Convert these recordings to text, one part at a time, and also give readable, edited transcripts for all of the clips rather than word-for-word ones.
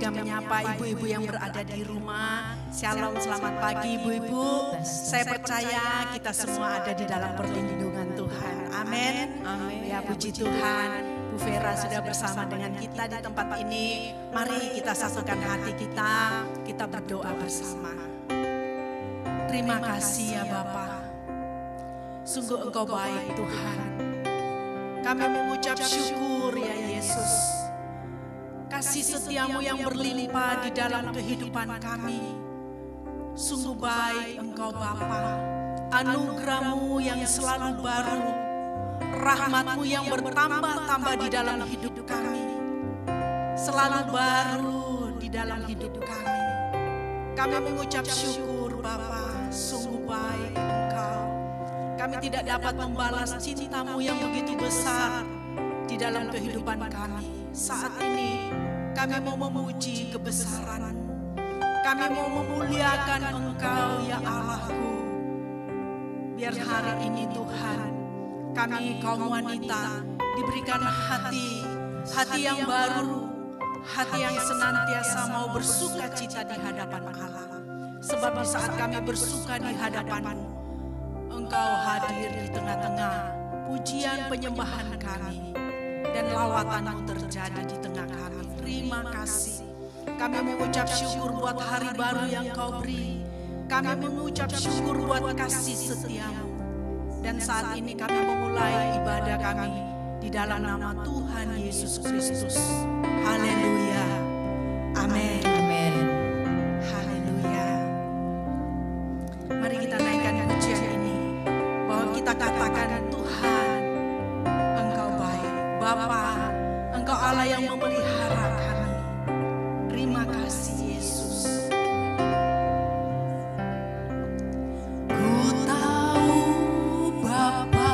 juga menyapa ibu-ibu yang berada di rumah. Shalom, selamat pagi ibu-ibu. Saya percaya kita semua ada di dalam perlindungan Tuhan. Amin. Ya, puji Tuhan. Bu Vera sudah bersama dengan kita di tempat ini. Mari kita satukan hati kita berdoa bersama. Terima kasih ya Bapa. Sungguh Engkau baik Tuhan. Kami mengucap syukur ya Yesus. Kasih setiamu yang berlimpah di dalam kehidupan kami. Sungguh baik Engkau Bapa. Anugerah-Mu yang selalu baru. Rahmat-Mu yang bertambah-tambah di dalam hidup kami. Selalu baru di dalam hidup kami. Kami mengucap syukur Bapa. Sungguh baik Engkau. Kami tidak dapat membalas cinta-Mu yang begitu besar di dalam kehidupan kami. Saat ini kami mau memuji kebesaran-Mu. Kami mau memuliakan Engkau ya Allahku. Biar hari ini Tuhan, kami kaum wanita diberikan hati yang baru, hati yang senantiasa mau bersuka cita di hadapan Allah. Sebab di saat kami bersuka di hadapan-Mu, Engkau hadir di tengah-tengah pujian penyembahan kami. Dan lawatan-Mu terjadi di tengah kami. Terima kasih. Kami mengucap syukur buat hari baru yang Kau beri. Kami mengucap syukur buat kasih setia-Mu. Dan saat ini kami memulai ibadah kami di dalam nama Tuhan Yesus Kristus. Haleluya. Amin. Amin. Haleluya. Mari kita naikkan pujian ini. Bahwa kita katakan Tuhan, Engkau baik. Bapa, Engkau Allah yang memelihara kami. Terima kasih Yesus. Ku tahu Bapa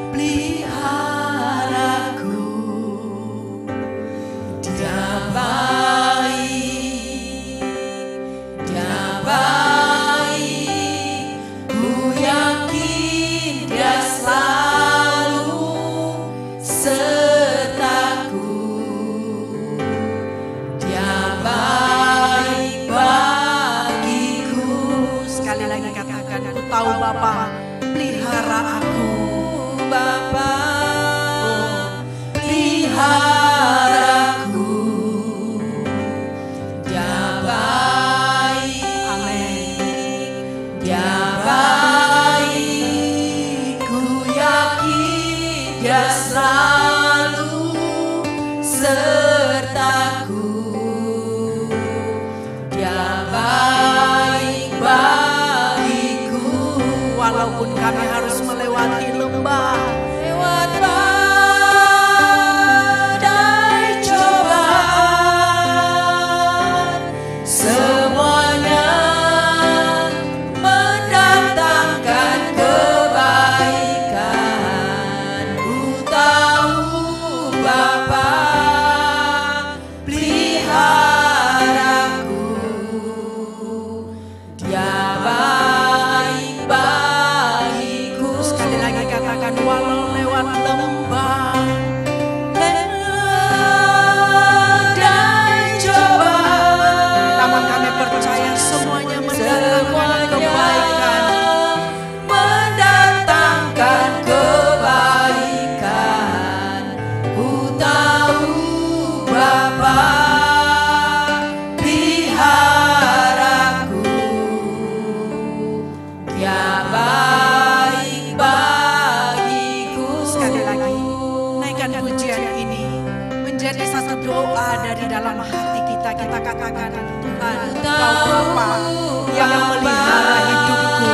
peliharaku. Dia baik, Dia baik. Ku yakin Dia selalu sertaku. Dia baik bagiku. Sekali lagi katakan, ku tahu Bapa pelihara aku. Bapa peliharaku. Dia baik. Amin. Dia baik. Ku yakin Dia selalu sertaku. Dia baik bagiku. Walaupun kami harus melewati lembah, lewat badai cobaan, semuanya mendatangkan kebaikan. Ku tahu Bapa peliharaku. Dia baik bagiku. Sekali lagi katakan, walau lewat lembah, badai cobaan, namun kami percaya semuanya mendatangkan kebaikan. Mendatangkan kebaikan. Ku tahu Bapa peliharaku. Dia baik bagiku. Sekali lagi, naikkan pujian ini menjadi satu doa dari dalam hati kita. Kita katakan, Tuhan, Engkau Bapa yang memelihara hidupku.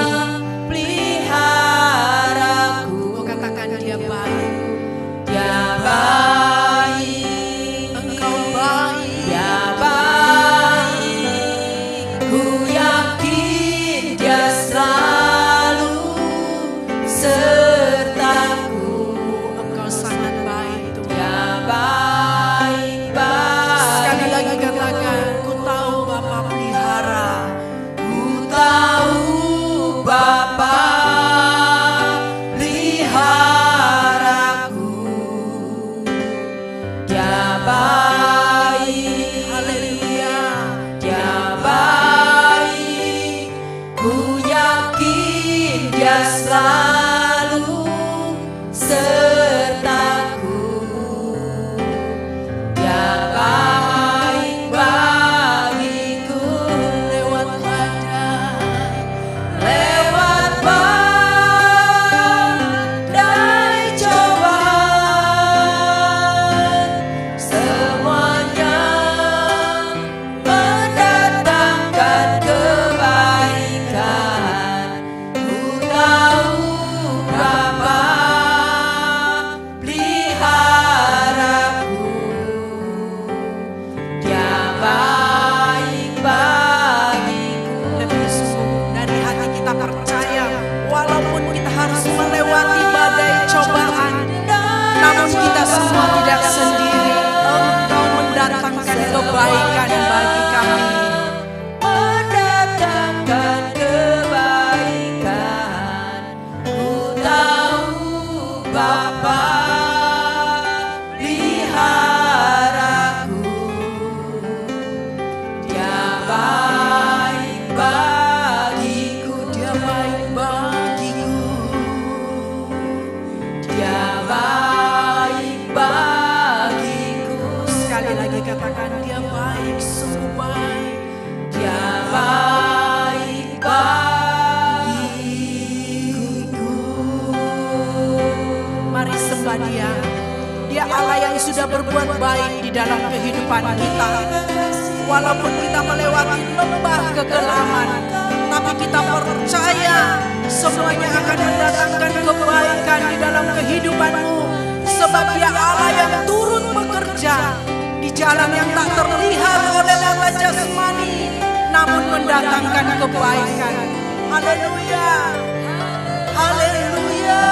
Peliharaku. Kau katakan Dia baik. Dia baik. Engkau baik. Dia baik. Ku yakin Dia selalu sertaku. Engkau sangat baik Tuhan. Dia baik baik. Sekali lagi katakan, ku tahu Bapa pelihara. Ku tahu Bapa peliharaku. Dia baik selalu sertaku. Dia baik bagiku lewat badai cobaan, semuanya mendatangkan kebaikan. Ku tahu Bapa peliharaku, Dia baik bagiku. Lebih sungguh dari hati kita percaya, walaupun kita harus melewati badai cobaan, namun kita semua tidak sendiri. Engkau mendatangkan kebaikan bagi kami. Mendatangkan kebaikan. Ku tahu Bapa peliharaku, Dia baik bagiku. Dia baik bagiku. Dia baik bagiku. Sekali lagi katakan, dia baik, sungguh baik. Dia baik bagiku. Mari sembah dia. Dia Allah yang sudah berbuat baik di dalam kehidupan kita. Walaupun kita melewati lembah kegelapan, tapi kita percaya semuanya akan mendatangkan kebaikan di dalam kehidupanmu. Sebab dia Allah yang turut bekerja di jalan yang tak terlihat oleh mata jasmani, namun mendatangkan kebaikan. Haleluya. Haleluya.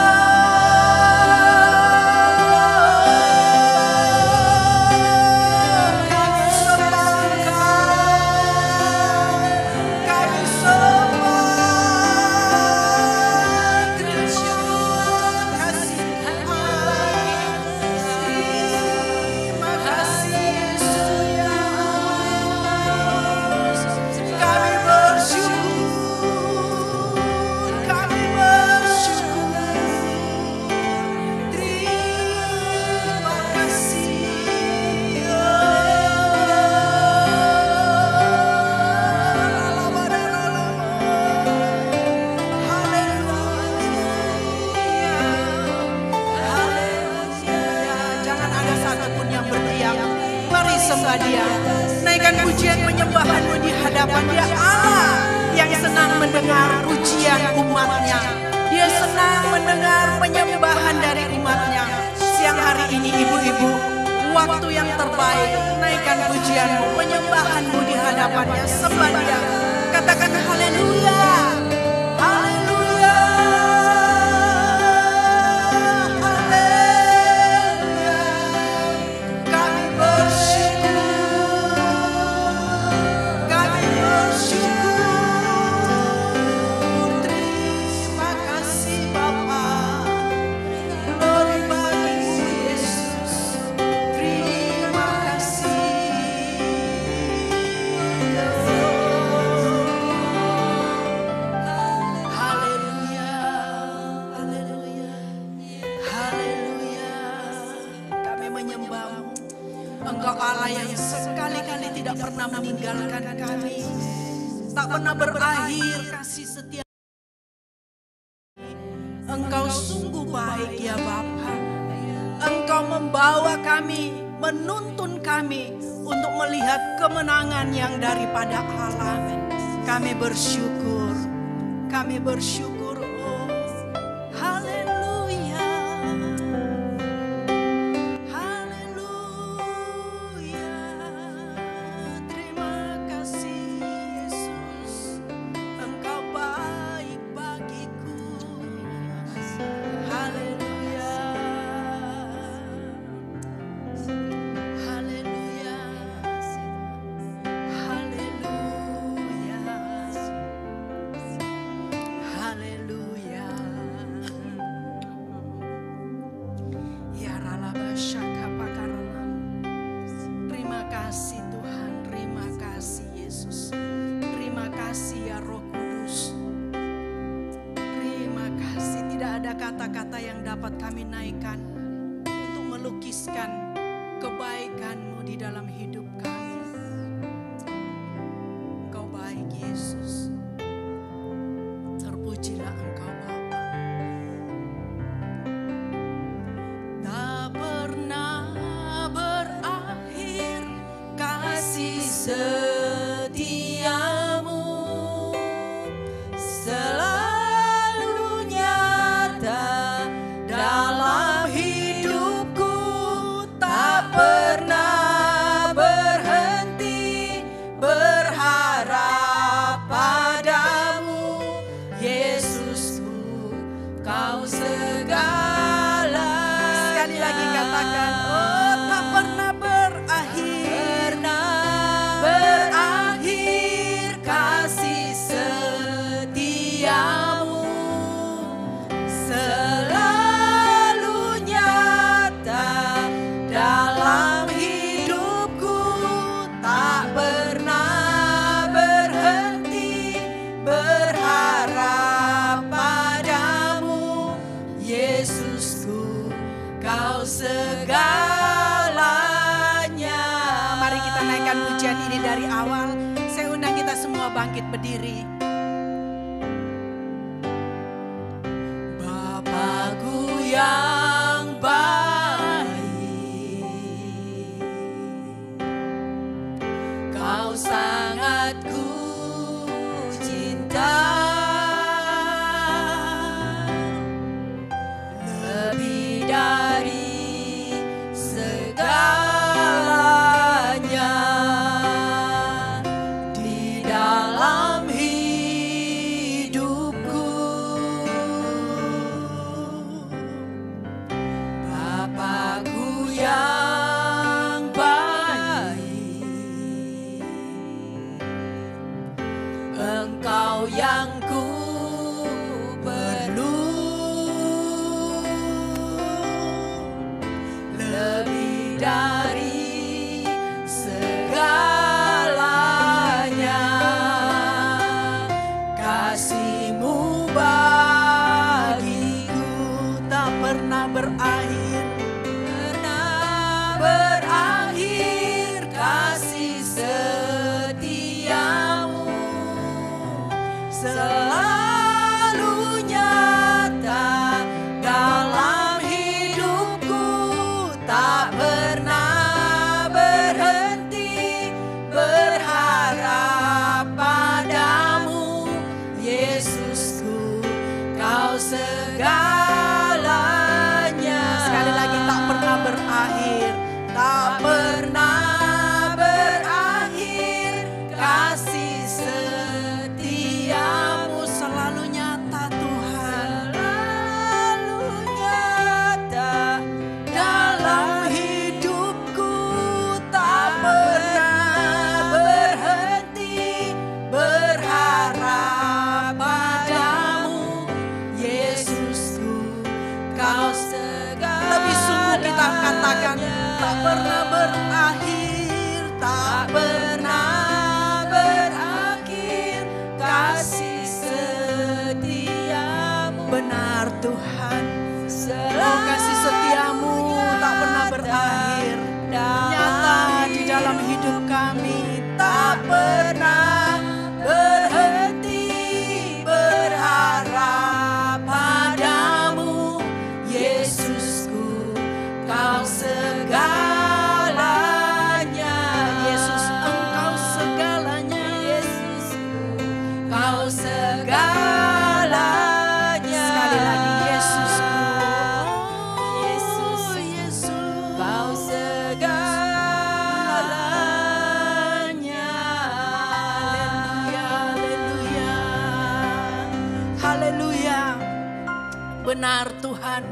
Kami sembah Engkau. Kami sembah. Terima kasih Allah. Terima kasih Yesus ya Allah. Kami bersyukur. Kami bersyukur. Terima kasih Jangan ada satupun yang berdiam. Mari sembah dia. Naikkan pujian penyembahanmu di hadapan dia. Allah yang senang mendengar pujian umatnya. Dia senang mendengar penyembahan dari umatnya. Siang hari ini ibu-ibu, waktu yang terbaik. Naikkan pujianmu, penyembahanmu di hadapannya. Sembah dia. Katakan haleluya. Haleluya. Haleluya. Kami bersyukur. Kami bersyukur. Terima kasih Bapa. Glory bagimu Yesus. Terima kasih. Haleluya. Haleluya. Haleluya. Kami menyembahmu. Engkau Allah yang sekali-kali tidak pernah meninggalkan kami. Tak pernah berakhir kasih setia. Engkau sungguh baik ya Bapa. Engkau membawa kami, menuntun kami untuk melihat kemenangan yang daripada Allah. Kami bersyukur. Kami bersyukur. Oh, haleluya. Haleluya. Terima kasih Yesus. Engkau baik bagiku. Haleluya. Haleluya. Haleluya. Haleluya. kata-kata yang dapat kami naikkan untuk melukiskan kebaikan-Mu di dalam hidup kami. Engkau baik, Yesus. Terpujilah Engkau, Bapa. Tak pernah berakhir kasih setiamu, selalu nyata dalam hidupku, tak pernah berhenti berharap padamu, Yesusku, Kau segala. Sekali lagi katakan, oh tak pernah berakhir. Berakhir kasih setiamu, selalu nyata dalam hidupku, tak pernah berhenti berharap padamu, Yesusku, Kau segalanya. Mari kita naikkan pujian ini dari awal. Saya undang kita semua bangkit berdiri. Bapakku yang baik, Kau sangat ku cinta, lebih dari segalanya di dalam hidupku. Bapakku yang baik, Engkau yang ku perlu, lebih dari segalanya. Kasih-Mu bagiku Tak pernah berakhir. pernah berakhir, kasih setiamu, selalu nyata dalam hidupku, tak pernah berhenti berharap padamu, Yesusku, Kau segalanya. Sekali lagi, tak pernah berakhir. Tak pernah berakhir kasih setiamu, selalu nyata Tuhan. selalu nyata dalam hidupku, tak pernah berhenti berharap padamu, Yesusku, Kau segalanya. Lebih sungguh kita katakan, tak pernah berakhir. Tak pernah berakhir kasih setiamu, benar Tuhan. selalu Oh, kasih setiamu tak pernah berakhir. Nyata di dalam hidup kami. tak pernah berhenti berharap padamu, Yesusku, Kau segalanya. Yesus, Engkau segalanya. Yesusku, Kau segalanya. Sekali lagi, Yesusku. Yesus, Yesus. Kau segalanya. Haleluya, haleluya. Haleluya. Benar Tuhan,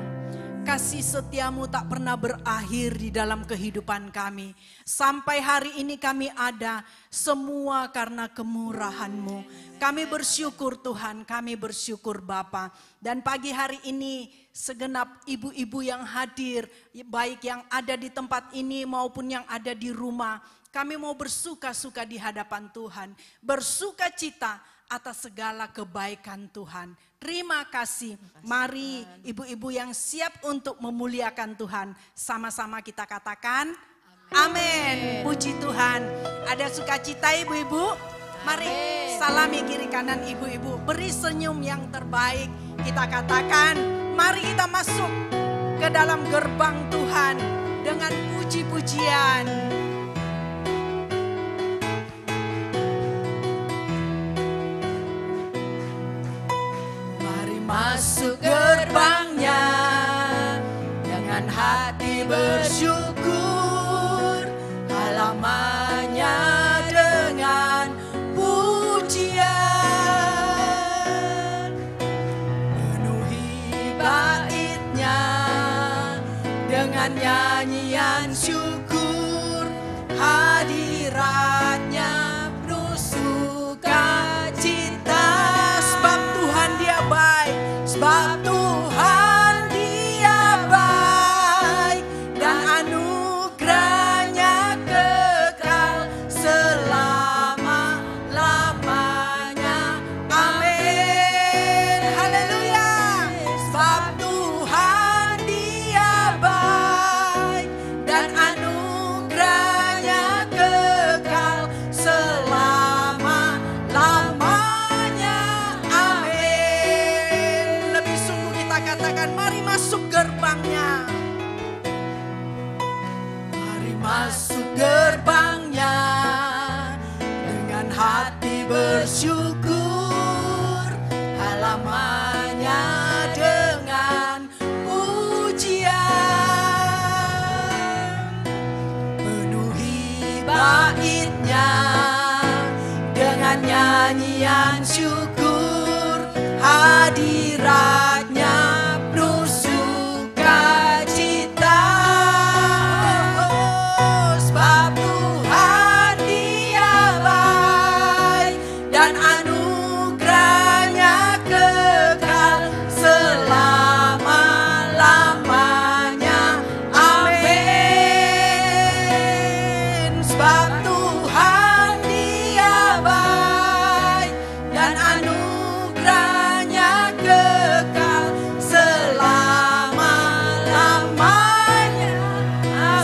kasih setiamu tak pernah berakhir di dalam kehidupan kami. Sampai hari ini kami ada, semua karena kemurahan-Mu. Kami bersyukur Tuhan, kami bersyukur Bapa. Dan pagi hari ini segenap ibu-ibu yang hadir, baik yang ada di tempat ini maupun yang ada di rumah, kami mau bersuka-suka di hadapan Tuhan. Bersuka cita atas segala kebaikan Tuhan. Terima kasih. Mari ibu-ibu yang siap untuk memuliakan Tuhan, sama-sama kita katakan amin. Puji Tuhan. Ada sukacita ibu-ibu? Mari salami kiri kanan ibu-ibu. Beri senyum yang terbaik. Kita katakan, mari kita masuk ke dalam gerbang Tuhan dengan puji-pujian. Masuk gerbangnya dengan hati bersyukur, halamannya dengan pujian, penuhi baitnya dengan nyanyian syukur, hadiratnya penuh sukacita. Sebab Tuhan dia baik, sebab Tuhan dia baik dan anugerahnya kekal selama-lamanya. Amin. haleluya. Sebab Tuhan dia baik dan anugerahnya kekal selama-lamanya. Amin. Lebih sungguh kita katakan, mari masuk gerbangnya. Mari masuk gerbangnya dengan hati bersyukur, halamannya dengan pujian, penuhi baitnya dengan nyanyian syukur, hadiratnya penuh sukacita. Sebab Tuhan dia baik dan anugerahnya kekal selama-lamanya. Amin. Sebab Tuhan dia baik dan anugerahnya kekal selama-lamanya.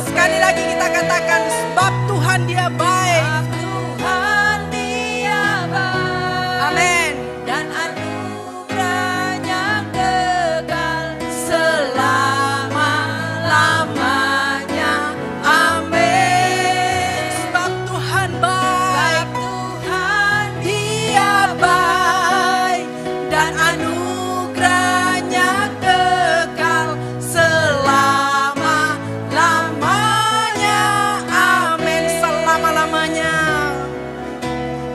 Sekali lagi kita katakan, sebab Tuhan dia baik. Tuhan dia baik. Amin. Dan anugerahnya kekal selama-lamanya. Amin. Sebab Tuhan baik. Tuhan dia baik dan anugerahnya kekal selama-lamanya. Amin. Selama-lamanya.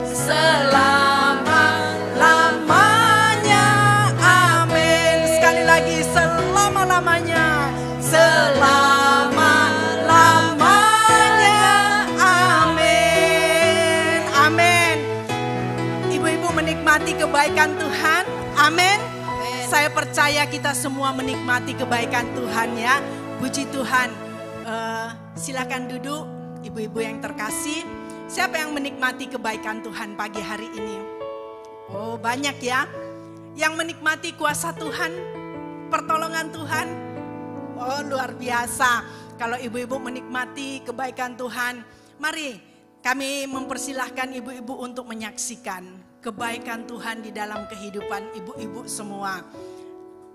Selama-lamanya. Amin. Sekali lagi, selama-lamanya. Selama-lamanya. Amin. Amin. Ibu-ibu menikmati kebaikan Tuhan. Amin. Saya percaya kita semua menikmati kebaikan Tuhan ya. Puji Tuhan. Silakan duduk ibu-ibu yang terkasih. Siapa yang menikmati kebaikan Tuhan pagi hari ini? Oh, banyak ya. Yang menikmati kuasa Tuhan, pertolongan Tuhan. Oh, luar biasa. Kalau ibu-ibu menikmati kebaikan Tuhan, mari kami mempersilahkan ibu-ibu untuk menyaksikan kebaikan Tuhan di dalam kehidupan ibu-ibu semua.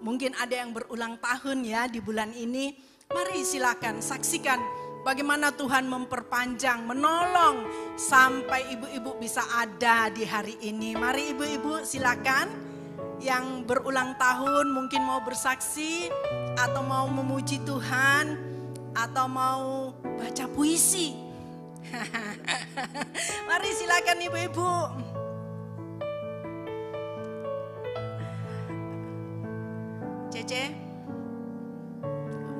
Mungkin ada yang berulang tahun ya di bulan ini. Mari silakan saksikan bagaimana Tuhan memperpanjang, menolong sampai ibu-ibu bisa ada di hari ini. Mari ibu-ibu silakan yang berulang tahun mungkin mau bersaksi atau mau memuji Tuhan atau mau baca puisi. Mari silakan ibu-ibu. Cece,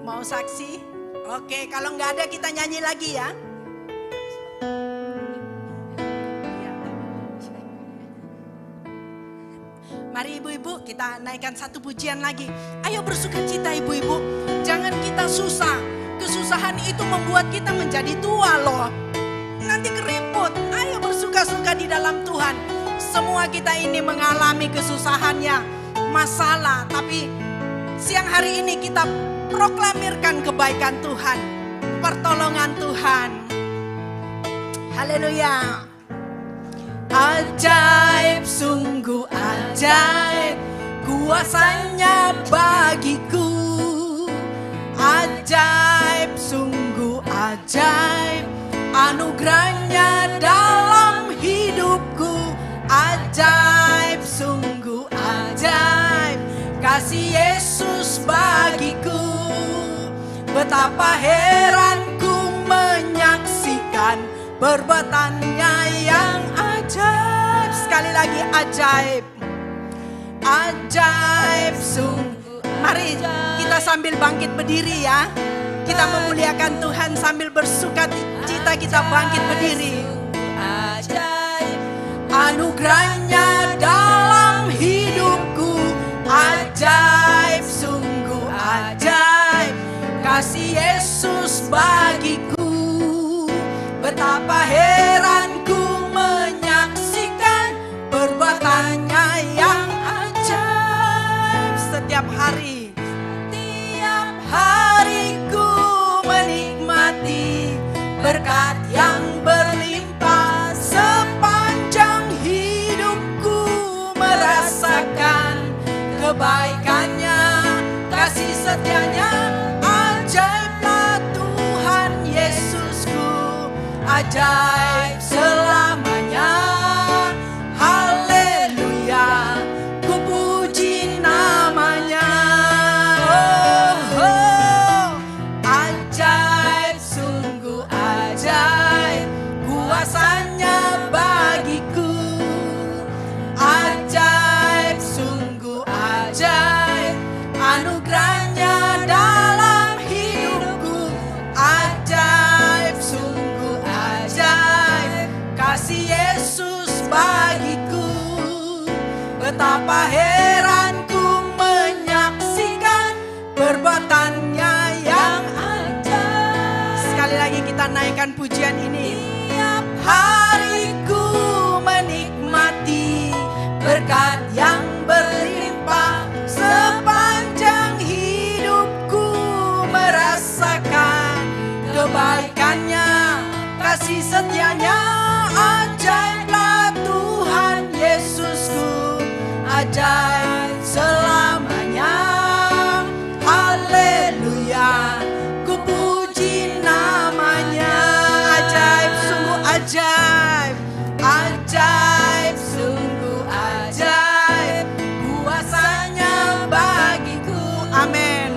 mau saksi? Oke, kalau nggak ada kita nyanyi lagi ya. Mari ibu-ibu kita naikkan satu pujian lagi. Ayo bersukacita ibu-ibu. Jangan kita susah. Kesusahan itu membuat kita menjadi tua loh. Nanti keriput. Ayo bersuka-suka di dalam Tuhan. Semua kita ini mengalami kesusahannya, masalah. Tapi siang hari ini kita proklamirkan kebaikan Tuhan, pertolongan Tuhan. Haleluya. Ajaib, sungguh ajaib, kuasanya bagiku. Ajaib, sungguh ajaib, anugerahnya dalam hidupku. Ajaib, sungguh ajaib, kasih Yesus bagiku. Betapa heranku menyaksikan perbuatannya yang ajaib. Sekali lagi ajaib. Ajaib sungguh. Mari kita sambil bangkit berdiri ya. Kita memuliakan Tuhan sambil bersuka cita, kita bangkit berdiri. Ajaib, Anugerahnya dalam hidupku. Ajaib, sungguh ajaib, kasih Yesus bagiku. Betapa heranku menyaksikan perbuatannya yang ajaib. Setiap hari, tiap hariku menikmati berkat yang berlimpah. Sepanjang hidupku merasakan kebaikannya, kasih setianya. Ajaiblah Tuhan Yesusku, ajaib selamanya. Haleluya, ku puji namanya. Oh, oh. Ajaib, sungguh ajaib, kuasanya bagiku. Ajaib, sungguh ajaib, anugerahnya dalam hidupku. Ajaib, sungguh ajaib, kasih Yesus bagiku. Betapa heranku menyaksikan perbuatannya yang ajaib. Sekali lagi kita naikkan pujian ini. Tiap hariku menikmati berkat yang berlimpah. Sepanjang hidupku merasakan kebaikannya, kasih setianya. Ajaiblah Tuhan Yesusku, ajaib selamanya. Haleluya, ku puji namanya. Ajaib, sungguh ajaib. Ajaib, sungguh ajaib, kuasanya bagiku. Amin.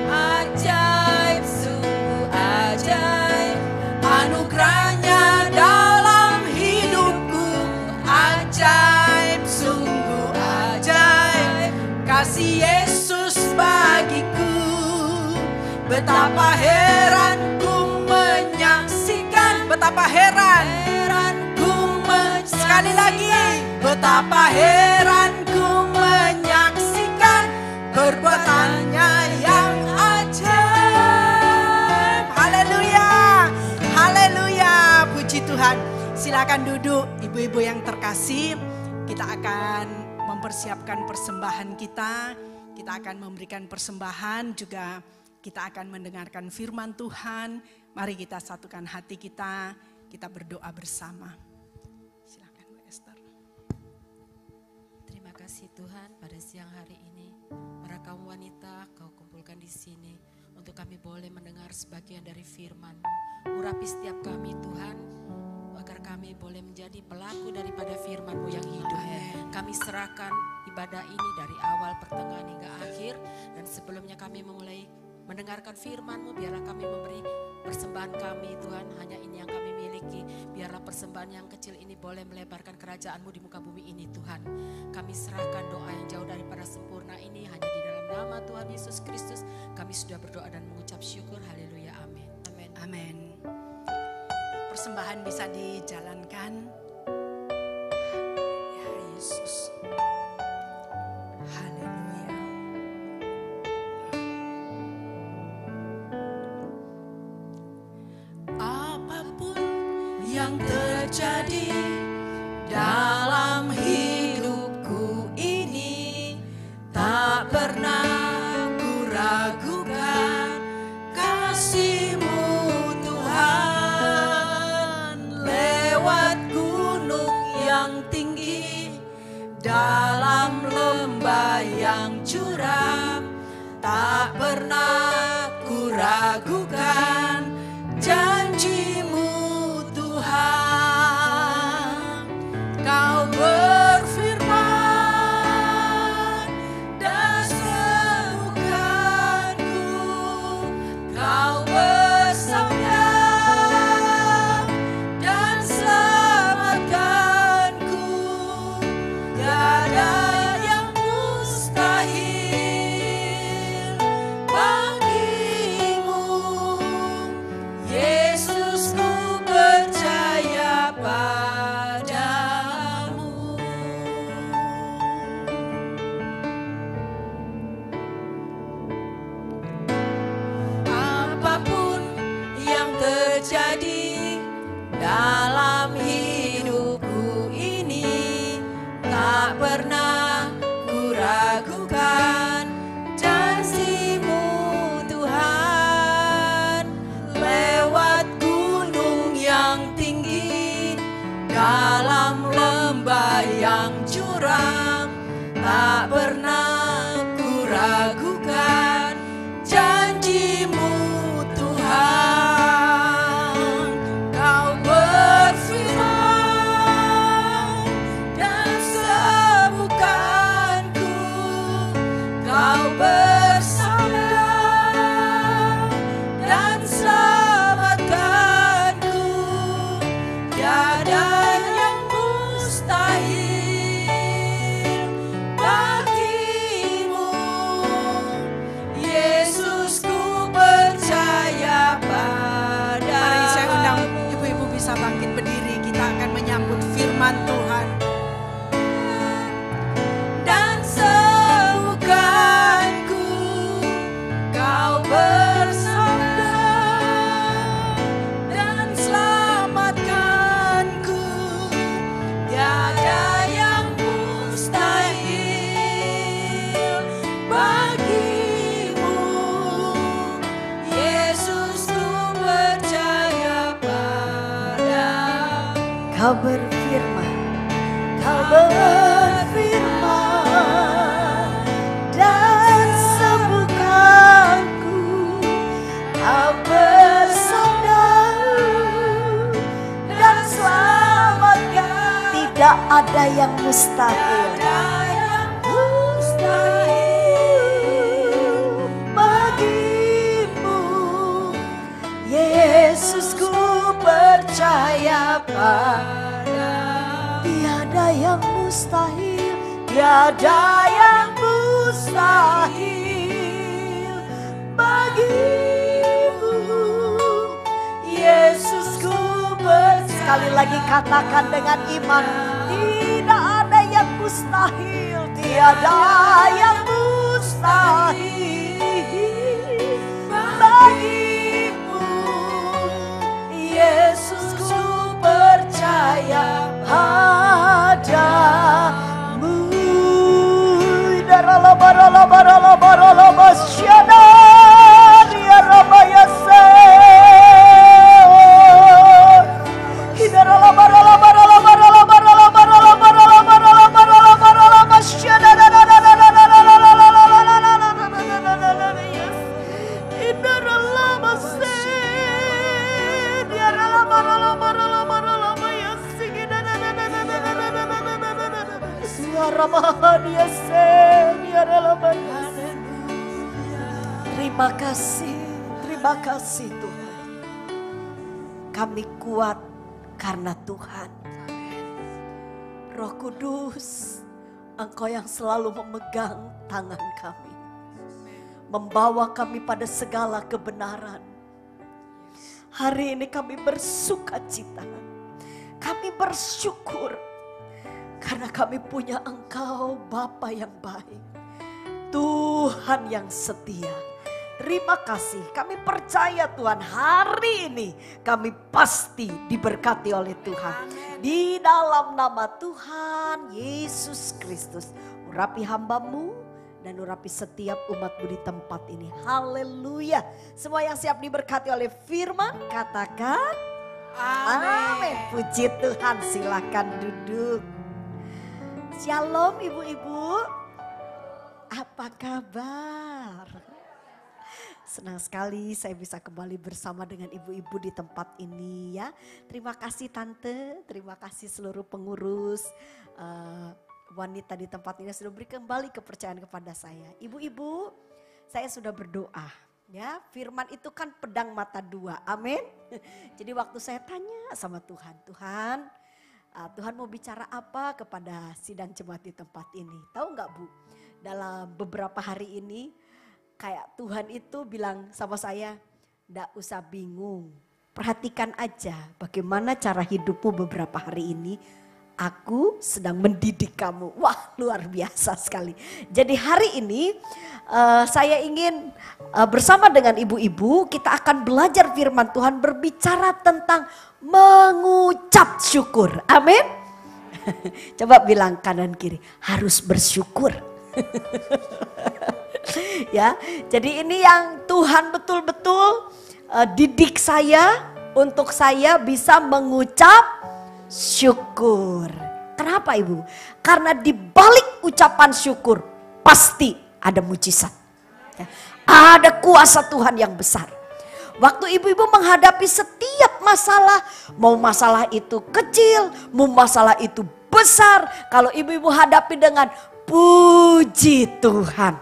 ajaib, sungguh ajaib, Anugerahnya dalam hidupku. Ajaib, sungguh ajaib, kasih Yesus bagiku. Betapa heranku menyaksikan. Betapa heranku sekali lagi. Betapa heranku menyaksikan perbuatannya yang ajaib. Haleluya, haleluya, puji Tuhan. Silakan duduk ibu-ibu yang terkasih. Kita akan mempersiapkan persembahan kita. Kita akan memberikan persembahan, juga kita akan mendengarkan firman Tuhan. Mari kita satukan hati kita berdoa bersama. Silakan Bu Esther. Terima kasih Tuhan, pada siang hari ini para kaum wanita Kau kumpulkan di sini untuk kami boleh mendengar sebagian dari firman. Urapi setiap kami Tuhan, agar kami boleh menjadi pelaku daripada firman-Mu yang hidup. Kami serahkan ibadah ini dari awal, pertengahan hingga akhir. Dan sebelumnya kami memulai mendengarkan firman-Mu, biarlah kami memberi persembahan kami Tuhan, hanya ini yang kami miliki. Biarlah persembahan yang kecil ini boleh melebarkan kerajaan-Mu di muka bumi ini Tuhan. Kami serahkan doa yang jauh daripada sempurna ini hanya di dalam nama Tuhan Yesus Kristus. Kami sudah berdoa dan mengucap syukur. Haleluya, amin. Amin. Amin. Persembahan bisa dijalankan. Ya Yesus. Haleluya. Apapun yang terjadi dalam hidup tak pernah ku ragukan janji-Mu Tuhan. Kau berfirman dan sembuhkanku, Kau bersabda dan selamatkanku. Tiada yang mustahil bagimu, Yesus, ku percaya padamu. Apapun yang terjadi dalam hidupku ini, tak pernah ku ragukan janji-Mu Tuhan. Lewat gunung yang tinggi, dalam lembah yang curam, tak pernah ku ragukan janji-Mu Tuhan. Kau berfirman dan sembuhkanku, Kau bersabda dan selamatkanku. Tiada yang mustahil bagimu, Yesus, ku percaya padamu. Mari saya undang ibu-ibu bisa bangkit berdiri. Kita akan menyambut firman Tuhan. Dan sembuhkanku, Kau bersabda dan selamatkanku. Tiada yang mustahil bagimu, Yesus, ku percaya padamu. Kau berfirman, Kau berfirman dan sembuhkanku, Kau bersabda dan selamatkan. Tidak ada yang mustahil bagimu, Yesus, ku percaya padamu. Tiada yang mustahil, tiada yang mustahil bagimu, Yesus, ku percaya. Sekali lagi katakan dengan iman, tidak ada yang mustahil, tiada yang mustahil bagimu, Yesus, ku percaya padamu. Terima kasih Tuhan. Kami kuat karena Tuhan. Roh Kudus, Engkau yang selalu memegang tangan kami, membawa kami pada segala kebenaran. Hari ini kami bersukacita, kami bersyukur karena kami punya Engkau, Bapa yang baik, Tuhan yang setia. Terima kasih, kami percaya Tuhan, hari ini kami pasti diberkati oleh Tuhan. Di dalam nama Tuhan Yesus Kristus, urapi hamba-Mu dan urapi setiap umat-Mu di tempat ini. Haleluya. Semua yang siap diberkati oleh firman, katakan amin. Puji Tuhan, silakan duduk. Shalom ibu-ibu, apa kabar? senang sekali saya bisa kembali bersama dengan ibu-ibu di tempat ini ya. Terima kasih Tante, terima kasih seluruh pengurus wanita di tempat ini sudah beri kembali kepercayaan kepada saya. Ibu-ibu, saya sudah berdoa ya. Firman itu kan pedang mata dua, amin. Jadi waktu saya tanya sama Tuhan, Tuhan mau bicara apa kepada sidang jemaat di tempat ini? Tahu nggak Bu, dalam beberapa hari ini kayak Tuhan itu bilang sama saya, nggak usah bingung, perhatikan aja bagaimana cara hidupmu beberapa hari ini. Aku sedang mendidik kamu. Wah, luar biasa sekali. Jadi hari ini saya ingin bersama dengan ibu-ibu kita akan belajar firman Tuhan berbicara tentang mengucap syukur. Amin. Coba bilang kanan kiri, harus bersyukur. Ya, jadi ini yang Tuhan betul-betul didik saya untuk saya bisa mengucap syukur. Kenapa Ibu? Karena di balik ucapan syukur pasti ada mujizat. Ya, ada kuasa Tuhan yang besar. Waktu ibu-ibu menghadapi setiap masalah, mau masalah itu kecil, mau masalah itu besar, kalau ibu-ibu hadapi dengan puji Tuhan,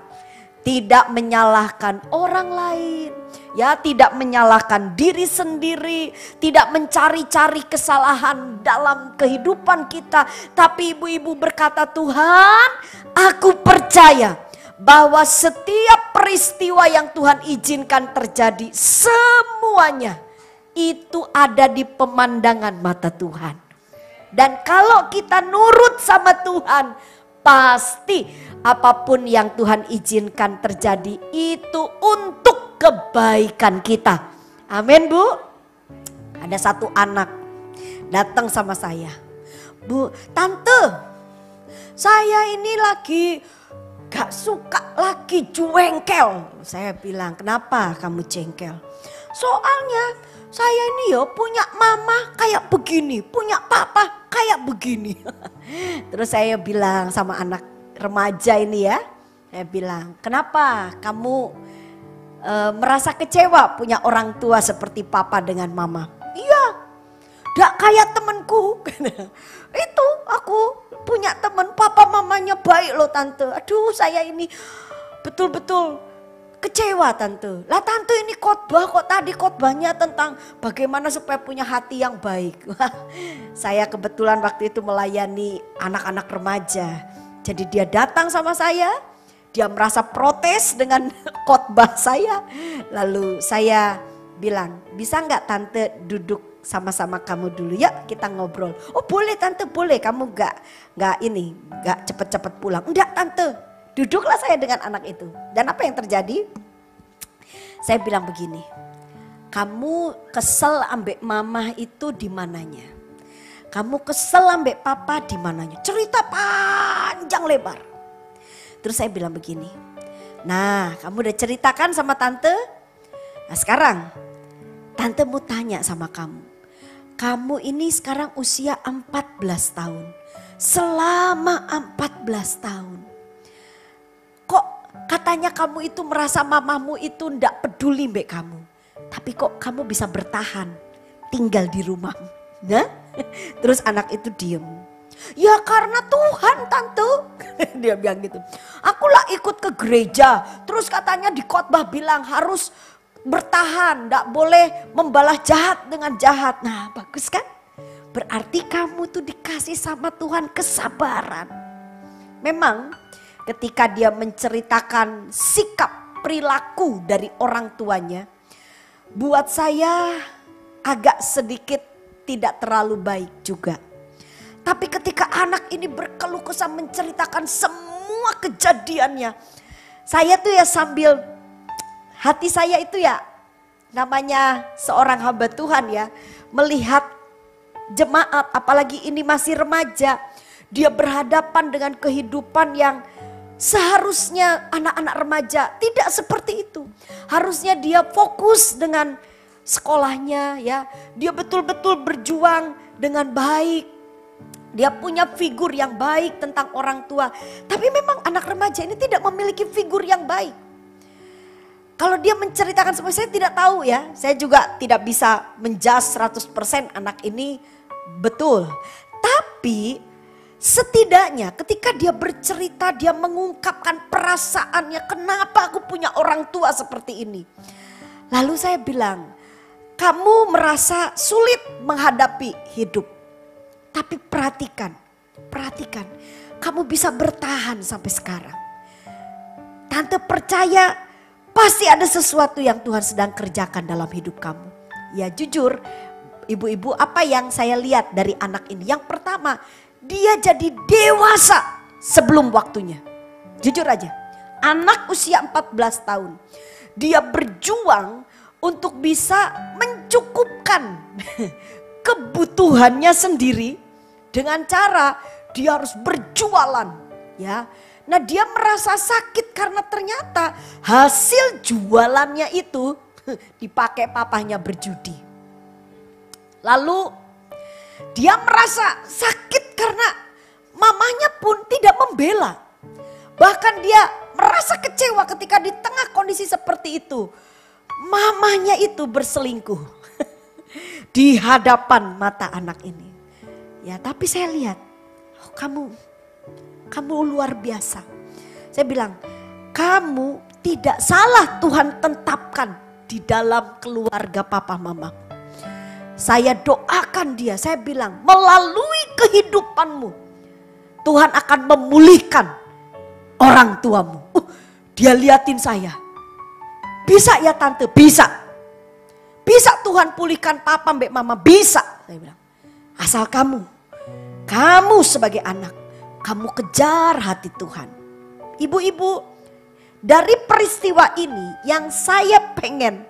tidak menyalahkan orang lain, ya, tidak menyalahkan diri sendiri, tidak mencari-cari kesalahan dalam kehidupan kita, tapi ibu-ibu berkata, Tuhan, aku percaya bahwa setiap peristiwa yang Tuhan izinkan terjadi, semuanya itu ada di pemandangan mata Tuhan. Dan kalau kita nurut sama Tuhan, pasti apapun yang Tuhan izinkan terjadi itu untuk kebaikan kita. Amin Bu. Ada satu anak datang sama saya. Bu, Tante, saya ini lagi gak suka, lagi jengkel. Saya bilang, kenapa kamu jengkel? Soalnya saya ini ya punya mama kayak begini, punya papa kayak begini. Terus saya bilang sama anak remaja ini ya, saya bilang, kenapa kamu merasa kecewa punya orang tua seperti papa dengan mama? Iya, gak kayak temenku. Itu aku punya teman papa mamanya baik loh Tante. Aduh, saya ini betul-betul kecewa Tante. Lah Tante, ini khotbah kok, tadi khotbahnya tentang bagaimana supaya punya hati yang baik. Saya kebetulan waktu itu melayani anak-anak remaja. Jadi dia datang sama saya, dia merasa protes dengan khotbah saya. Lalu saya bilang, bisa nggak Tante duduk sama-sama kamu dulu, ya kita ngobrol. Oh boleh Tante, boleh, kamu nggak cepet-cepet pulang. Enggak Tante, duduklah saya dengan anak itu. Dan apa yang terjadi? Saya bilang begini, kamu kesel ambek mama itu di mananya? Kamu kesel ambek papa di mananya? Cerita panjang lebar. Terus saya bilang begini, nah kamu udah ceritakan sama Tante? Nah sekarang Tante mau tanya sama kamu. Kamu ini sekarang usia 14 tahun. Selama 14 tahun. Kok katanya kamu itu merasa mamamu itu ndak peduli mbak kamu. Tapi kok kamu bisa bertahan tinggal di rumah. Nah? Terus anak itu diem. Ya karena Tuhan Tante. Dia bilang gitu. Akulah ikut ke gereja. Terus katanya di khotbah bilang harus bertahan, tidak boleh membalas jahat dengan jahat. Nah bagus kan? Berarti kamu tuh dikasih sama Tuhan kesabaran. Memang ketika dia menceritakan sikap perilaku dari orang tuanya, buat saya agak sedikit tidak terlalu baik juga. Tapi ketika anak ini berkeluh kesah menceritakan semua kejadiannya, saya tuh ya sambil hati saya itu ya, namanya seorang hamba Tuhan ya, melihat jemaat apalagi ini masih remaja, dia berhadapan dengan kehidupan yang seharusnya anak-anak remaja tidak seperti itu. Harusnya dia fokus dengan sekolahnya ya, dia betul-betul berjuang dengan baik. Dia punya figur yang baik tentang orang tua, tapi memang anak remaja ini tidak memiliki figur yang baik. Kalau dia menceritakan semua, saya tidak tahu ya. Saya juga tidak bisa menjudge 100% anak ini betul. Tapi setidaknya ketika dia bercerita, dia mengungkapkan perasaannya, kenapa aku punya orang tua seperti ini. Lalu saya bilang, kamu merasa sulit menghadapi hidup. Tapi perhatikan, kamu bisa bertahan sampai sekarang. Tante percaya pasti ada sesuatu yang Tuhan sedang kerjakan dalam hidup kamu. Ya jujur, ibu-ibu, apa yang saya lihat dari anak ini? Yang pertama, dia jadi dewasa sebelum waktunya. Jujur aja, anak usia 14 tahun. Dia berjuang untuk bisa mencukupkan kebutuhannya sendiri dengan cara dia harus berjualan, ya. Nah, dia merasa sakit karena ternyata hasil jualannya itu dipakai papahnya berjudi. Lalu dia merasa sakit karena mamanya pun tidak membela. Bahkan dia merasa kecewa ketika di tengah kondisi seperti itu, mamanya itu berselingkuh di hadapan mata anak ini. Ya, tapi saya lihat, oh, kamu luar biasa. Saya bilang, kamu tidak salah Tuhan tetapkan di dalam keluarga papa mama. Saya doakan dia, saya bilang melalui kehidupanmu Tuhan akan memulihkan orang tuamu. Dia liatin saya. Bisa ya tante? Bisa. Bisa Tuhan pulihkan papa mbak mama? Bisa. Saya bilang, asal kamu sebagai anak, kamu kejar hati Tuhan. Ibu-ibu, dari peristiwa ini yang saya pengen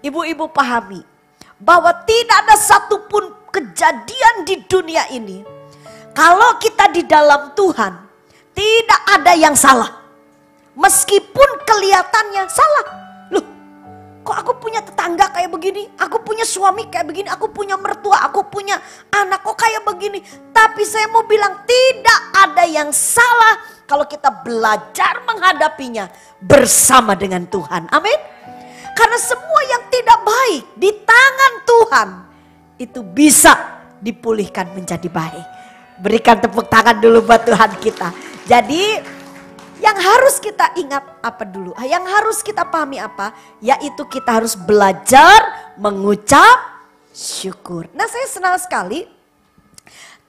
ibu-ibu pahami, bahwa tidak ada satupun kejadian di dunia ini, kalau kita di dalam Tuhan, tidak ada yang salah. Meskipun kelihatannya salah. Loh, kok aku punya tetangga kayak begini, aku punya suami kayak begini, aku punya mertua, aku punya anak kok kayak begini. Tapi saya mau bilang tidak ada yang salah kalau kita belajar menghadapinya bersama dengan Tuhan. Amin. Karena semua yang tidak baik di tangan Tuhan itu bisa dipulihkan menjadi baik. Berikan tepuk tangan dulu buat Tuhan kita. Jadi yang harus kita ingat apa dulu? Yang harus kita pahami apa? Yaitu kita harus belajar mengucap syukur. Nah, saya senang sekali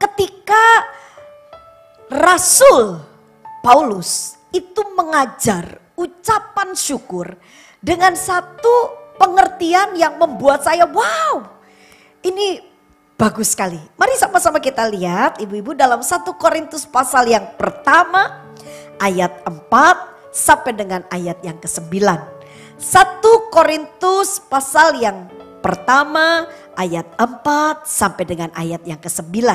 ketika Rasul Paulus itu mengajar ucapan syukur dengan satu pengertian yang membuat saya wow, ini bagus sekali. Mari sama-sama kita lihat ibu-ibu dalam 1 Korintus pasal yang pertama ayat 4 sampai dengan ayat yang ke-9. 1 Korintus pasal yang pertama ayat 4 sampai dengan ayat yang ke-9.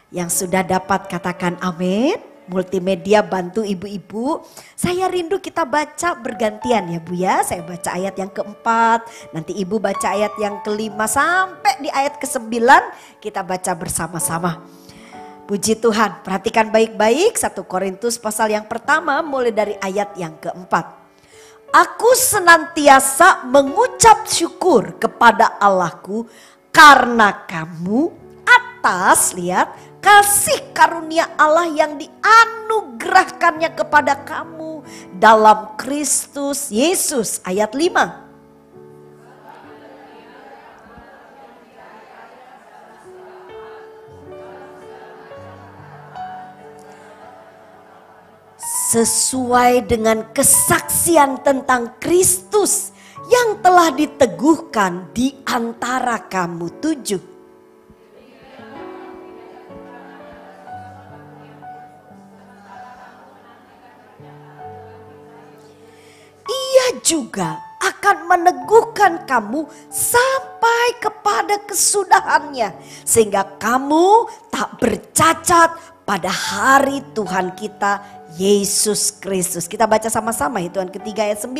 Yang sudah dapat katakan amin. Multimedia bantu ibu-ibu. Saya rindu kita baca bergantian ya Bu ya. Saya baca ayat yang keempat, nanti ibu baca ayat yang kelima sampai di ayat ke-9 kita baca bersama-sama. Puji Tuhan, perhatikan baik-baik 1 Korintus pasal yang pertama mulai dari ayat yang keempat. Aku senantiasa mengucap syukur kepada Allahku karena kamu atas, lihat, kasih karunia Allah yang dianugerahkannya kepada kamu dalam Kristus Yesus. Ayat 5. Sesuai dengan kesaksian tentang Kristus yang telah diteguhkan di antara kamu 7. Ia juga akan meneguhkan kamu sampai kepada kesudahannya, sehingga kamu tak bercacat pada hari Tuhan kita Yesus Kristus. Kita baca sama-sama Hitungan ketiga ayat 9.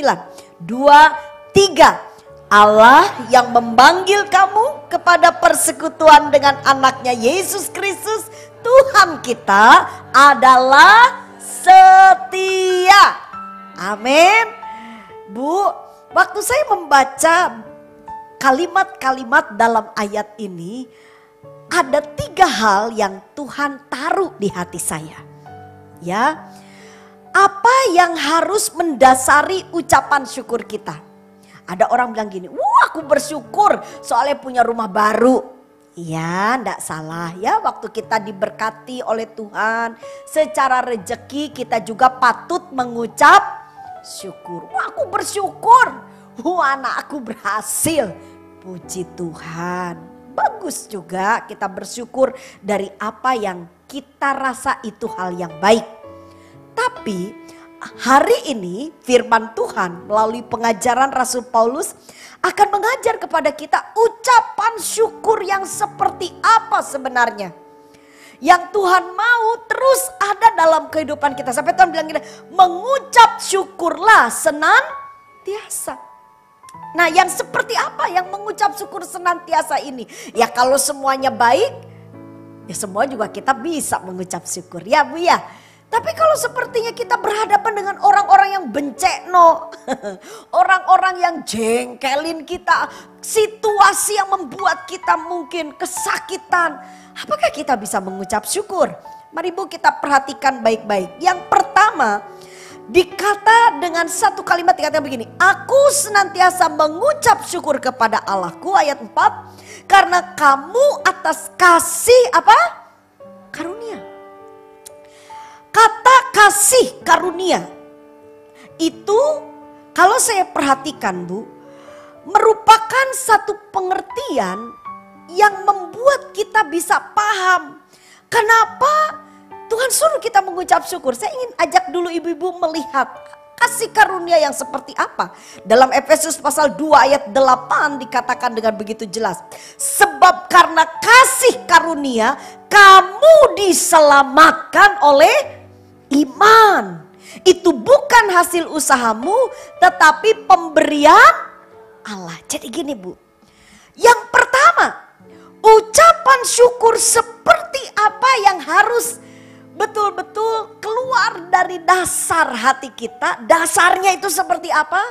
2, 3. Allah yang memanggil kamu kepada persekutuan dengan anaknya Yesus Kristus Tuhan kita adalah setia. Amin. Bu, waktu saya membaca kalimat-kalimat dalam ayat ini, ada 3 hal yang Tuhan taruh di hati saya. Ya, apa yang harus mendasari ucapan syukur kita? Ada orang bilang gini, aku bersyukur soalnya punya rumah baru. Ya, enggak salah ya, waktu kita diberkati oleh Tuhan secara rejeki, kita juga patut mengucap syukur. Aku bersyukur, anak aku berhasil. Puji Tuhan. Bagus juga kita bersyukur dari apa yang kita rasa itu hal yang baik. Tapi hari ini firman Tuhan melalui pengajaran Rasul Paulus akan mengajar kepada kita ucapan syukur yang seperti apa sebenarnya. Yang Tuhan mau terus ada dalam kehidupan kita. Sampai Tuhan bilang gini, mengucap syukurlah senantiasa. Nah, yang seperti apa yang mengucap syukur senantiasa ini? Ya kalau semuanya baik, ya semua juga kita bisa mengucap syukur. Ya Bu ya. Tapi kalau sepertinya kita berhadapan dengan orang-orang yang bencekno, orang-orang yang jengkelin kita, situasi yang membuat kita mungkin kesakitan, apakah kita bisa mengucap syukur? Mari Bu kita perhatikan baik-baik. Yang pertama, dikata dengan satu kalimat dikatakan begini, aku senantiasa mengucap syukur kepada Allahku, ayat 4, karena kamu atas kasih apa? Karunia. Kata kasih karunia itu kalau saya perhatikan Bu, merupakan satu pengertian yang membuat kita bisa paham kenapa Tuhan suruh kita mengucap syukur. Saya ingin ajak dulu ibu-ibu melihat kasih karunia yang seperti apa. Dalam Efesus pasal 2 ayat 8 dikatakan dengan begitu jelas. Sebab karena kasih karunia kamu diselamatkan oleh iman. Itu bukan hasil usahamu tetapi pemberian Allah. Jadi gini Bu, yang pertama ucapan syukur seperti apa yang harus betul-betul keluar dari dasar hati kita. Dasarnya itu seperti apa?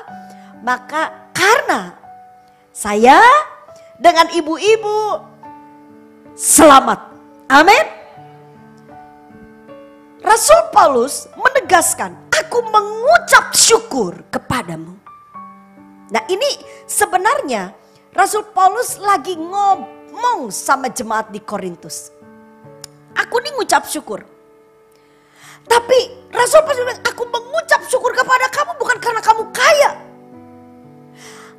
Maka karena saya dengan ibu-ibu selamat. Amin. Rasul Paulus menegaskan, aku mengucap syukur kepadamu. Nah ini sebenarnya Rasul Paulus lagi ngomong sama jemaat di Korintus. Aku ini ngucap syukur. Tapi Rasul Paulus bilang, aku mengucap syukur kepada kamu bukan karena kamu kaya.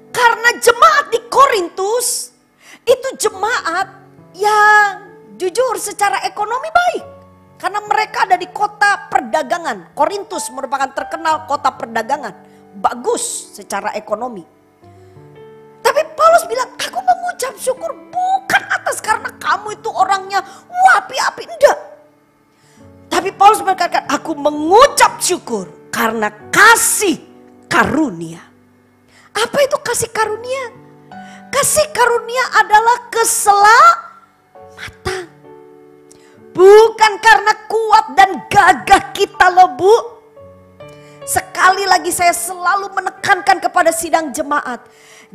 Karena jemaat di Korintus itu jemaat yang jujur secara ekonomi baik. Karena mereka ada di kota perdagangan. Korintus merupakan terkenal kota perdagangan. Bagus secara ekonomi. Tapi Paulus bilang, aku mengucap syukur bukan atas karena kamu itu orangnya api-api. Enggak. Tapi Paulus berkata, aku mengucap syukur karena kasih karunia. Apa itu kasih karunia? Kasih karunia adalah keselamatan. Bukan karena kuat dan gagah kita loh Bu. Sekali lagi saya selalu menekankan kepada sidang jemaat.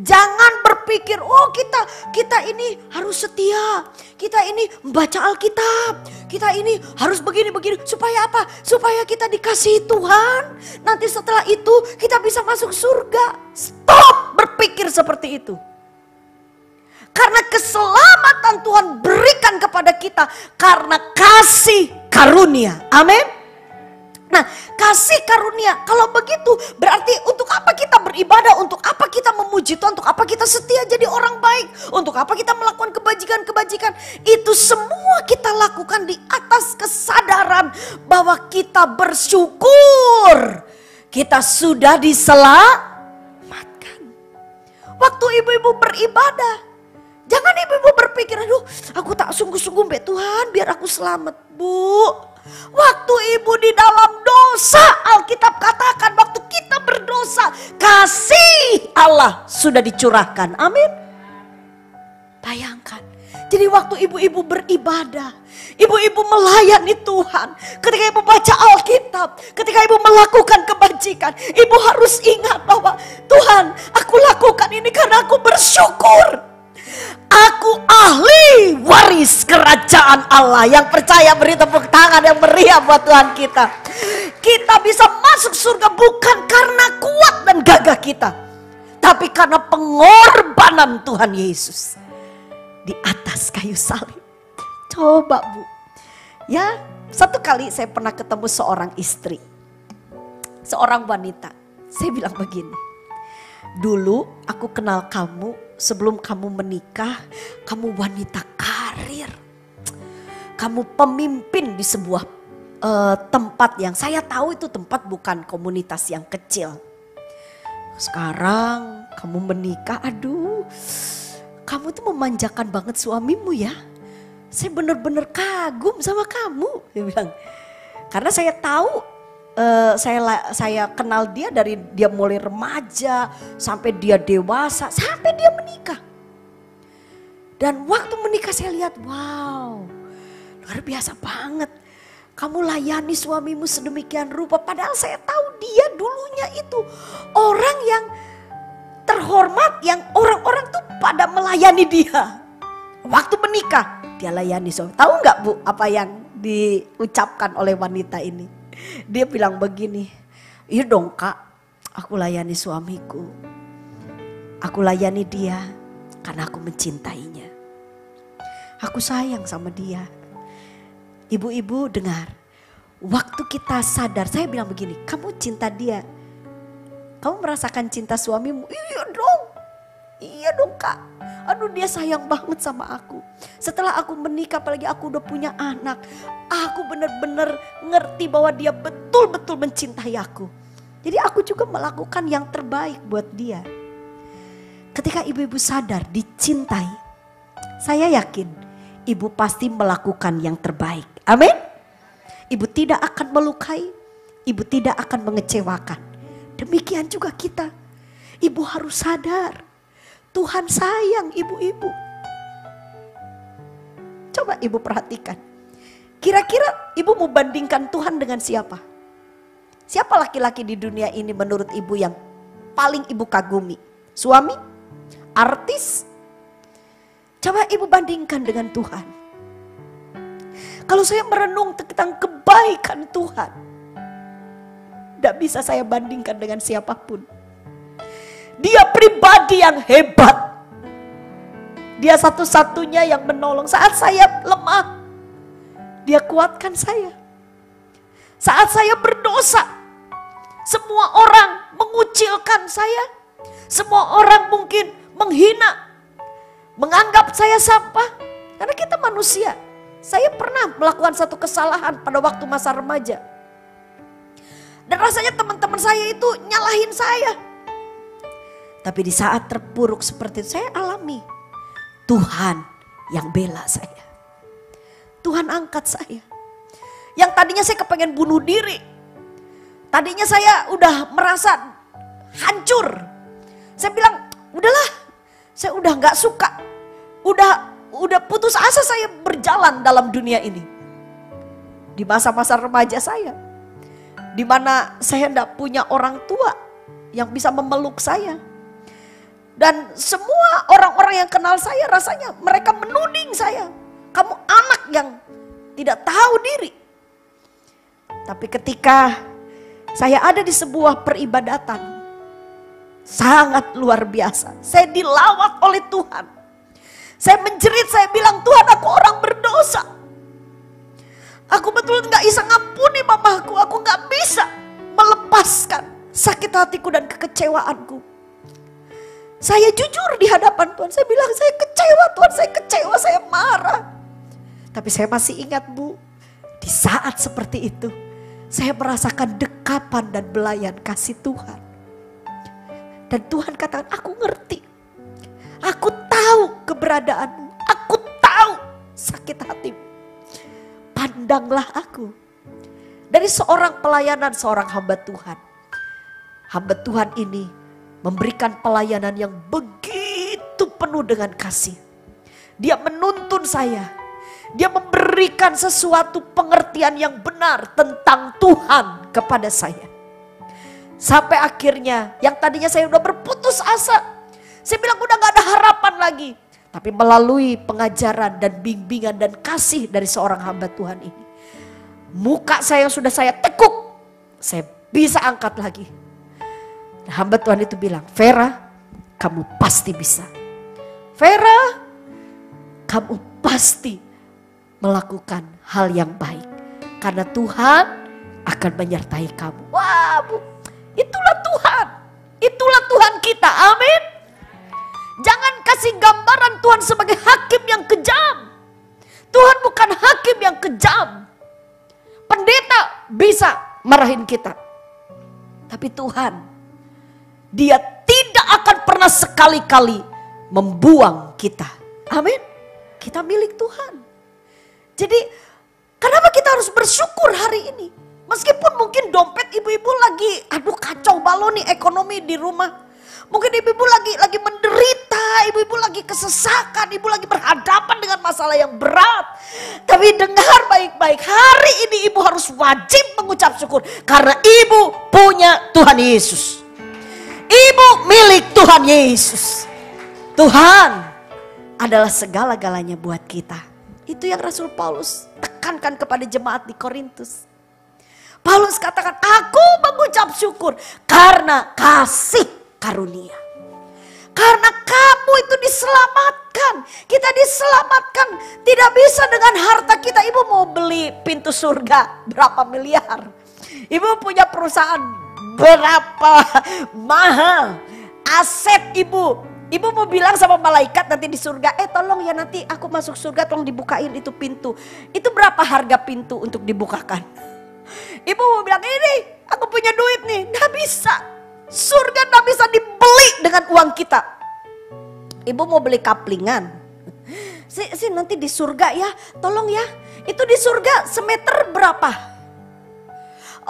Jangan berpikir, oh kita ini harus setia. Kita ini membaca Alkitab. Kita ini harus begini-begini. Supaya apa? Supaya kita dikasihi Tuhan. Nanti setelah itu kita bisa masuk surga. Stop berpikir seperti itu. Karena keselamatan Tuhan berikan kepada kita karena kasih karunia. Amin. Nah, kasih karunia kalau begitu berarti untuk apa kita beribadah, untuk apa kita memuji Tuhan, untuk apa kita setia jadi orang baik, untuk apa kita melakukan kebajikan-kebajikan. Itu semua kita lakukan di atas kesadaran bahwa kita bersyukur kita sudah diselamatkan. Waktu ibu-ibu beribadah, jangan ibu-ibu berpikir, aduh aku tak sungguh-sungguh mbak Tuhan biar aku selamat. Bu, waktu ibu di dalam dosa, Alkitab katakan waktu kita berdosa, kasih Allah sudah dicurahkan. Amin. Bayangkan, jadi waktu ibu-ibu beribadah, ibu-ibu melayani Tuhan, ketika ibu baca Alkitab, ketika ibu melakukan kebajikan, ibu harus ingat bahwa Tuhan, aku lakukan ini karena aku bersyukur. Aku ahli waris kerajaan Allah. Yang percaya beri tepuk tangan yang meriah buat Tuhan kita. Kita bisa masuk surga bukan karena kuat dan gagah kita, tapi karena pengorbanan Tuhan Yesus di atas kayu salib. Coba Bu, ya satu kali saya pernah ketemu seorang istri, seorang wanita. Saya bilang begini, dulu aku kenal kamu sebelum kamu menikah, kamu wanita karir. Kamu pemimpin di sebuah tempat yang saya tahu itu tempat bukan komunitas yang kecil. Sekarang kamu menikah, aduh, kamu tuh memanjakan banget suamimu ya. Saya benar-benar kagum sama kamu, dia bilang. Karena saya tahu, saya kenal dia dari dia mulai remaja sampai dia dewasa, sampai dia menikah. Dan waktu menikah saya lihat, wow, luar biasa banget. Kamu layani suamimu sedemikian rupa, padahal saya tahu dia dulunya itu orang yang terhormat, yang orang-orang tuh pada melayani dia. Waktu menikah dia layani suami. Tahu nggak Bu apa yang diucapkan oleh wanita ini? Dia bilang begini, iya dong Kak, aku layani suamiku. Aku layani dia karena aku mencintainya. Aku sayang sama dia. Ibu-ibu dengar, waktu kita sadar, saya bilang begini, kamu cinta dia. Kamu merasakan cinta suamimu? Iya dong Kak. Aduh dia sayang banget sama aku. Setelah aku menikah, apalagi aku udah punya anak, aku benar-benar ngerti bahwa dia betul-betul mencintai aku. Jadi aku juga melakukan yang terbaik buat dia. Ketika ibu-ibu sadar dicintai, saya yakin ibu pasti melakukan yang terbaik. Amin. Ibu tidak akan melukai, ibu tidak akan mengecewakan. Demikian juga kita. Ibu harus sadar, Tuhan sayang ibu-ibu. Coba ibu perhatikan. Kira-kira ibu mau bandingkan Tuhan dengan siapa? Siapa laki-laki di dunia ini menurut ibu yang paling ibu kagumi? Suami? Artis? Coba ibu bandingkan dengan Tuhan. Kalau saya merenung tentang kebaikan Tuhan, tidak bisa saya bandingkan dengan siapapun. Dia pribadi yang hebat. Dia satu-satunya yang menolong saat saya lemah. Dia kuatkan saya. Saat saya berdosa, semua orang mengucilkan saya. Semua orang mungkin menghina, menganggap saya sampah. Karena kita manusia. Saya pernah melakukan satu kesalahan pada waktu masa remaja. Dan rasanya teman-teman saya itu nyalahin saya. Tapi di saat terpuruk seperti itu saya alami. Tuhan yang bela saya. Tuhan angkat saya. Yang tadinya saya kepengen bunuh diri. Tadinya saya udah merasa hancur. Saya bilang, udahlah, saya udah gak suka. Udah putus asa saya berjalan dalam dunia ini. Di masa-masa remaja saya. Di mana saya gak punya orang tua yang bisa memeluk saya. Dan semua orang-orang yang kenal saya rasanya mereka menuding saya. Kamu anak yang tidak tahu diri. Tapi ketika saya ada di sebuah peribadatan, sangat luar biasa. Saya dilawat oleh Tuhan. Saya menjerit, saya bilang, Tuhan aku orang berdosa. Aku betul gak bisa ngampuni mamaku. Aku gak bisa melepaskan sakit hatiku dan kekecewaanku. Saya jujur di hadapan Tuhan. Saya bilang saya kecewa Tuhan, saya kecewa, saya marah. Tapi saya masih ingat Bu, di saat seperti itu saya merasakan dekapan dan belayan kasih Tuhan. Dan Tuhan katakan, aku ngerti. Aku tahu keberadaanmu. Aku tahu sakit hatimu. Pandanglah aku. Dari seorang pelayanan, seorang hamba Tuhan. Hamba Tuhan ini memberikan pelayanan yang begitu penuh dengan kasih. Dia menuntun saya. Dia memberikan sesuatu pengertian yang benar tentang Tuhan kepada saya. Sampai akhirnya yang tadinya saya udah berputus asa. Saya bilang udah gak ada harapan lagi. Tapi melalui pengajaran dan bimbingan dan kasih dari seorang hamba Tuhan ini. Muka saya yang sudah saya tekuk, saya bisa angkat lagi. Dan hamba Tuhan itu bilang, Vera, kamu pasti bisa. Vera, kamu pasti melakukan hal yang baik. Karena Tuhan akan menyertai kamu. Wah Bu, itulah Tuhan. Itulah Tuhan kita, amin. Jangan kasih gambaran Tuhan sebagai hakim yang kejam. Tuhan bukan hakim yang kejam. Pendeta bisa marahin kita. Tapi Tuhan, Dia tidak akan pernah sekali-kali membuang kita. Amin. Kita milik Tuhan. Jadi kenapa kita harus bersyukur hari ini? Meskipun mungkin dompet ibu-ibu lagi aduh kacau balau nih ekonomi di rumah. Mungkin ibu-ibu lagi menderita, ibu-ibu lagi kesesakan, ibu lagi berhadapan dengan masalah yang berat. Tapi dengar baik-baik, hari ini ibu harus wajib mengucap syukur. Karena ibu punya Tuhan Yesus. Ibu milik Tuhan Yesus. Tuhan adalah segala-galanya buat kita. Itu yang Rasul Paulus tekankan kepada jemaat di Korintus. Paulus katakan, aku mengucap syukur karena kasih karunia. Karena kamu itu diselamatkan. Kita diselamatkan. Tidak bisa dengan harta kita. Ibu mau beli pintu surga berapa miliar. Ibu punya perusahaan berapa mahal. Aset ibu. Ibu mau bilang sama malaikat nanti di surga, tolong ya nanti aku masuk surga tolong dibukain itu pintu. Itu berapa harga pintu untuk dibukakan? Ibu mau bilang ini aku punya duit nih. Gak bisa. Surga gak bisa dibeli dengan uang kita. Ibu mau beli kaplingan. Si nanti di surga ya, tolong ya. Itu di surga semeter berapa?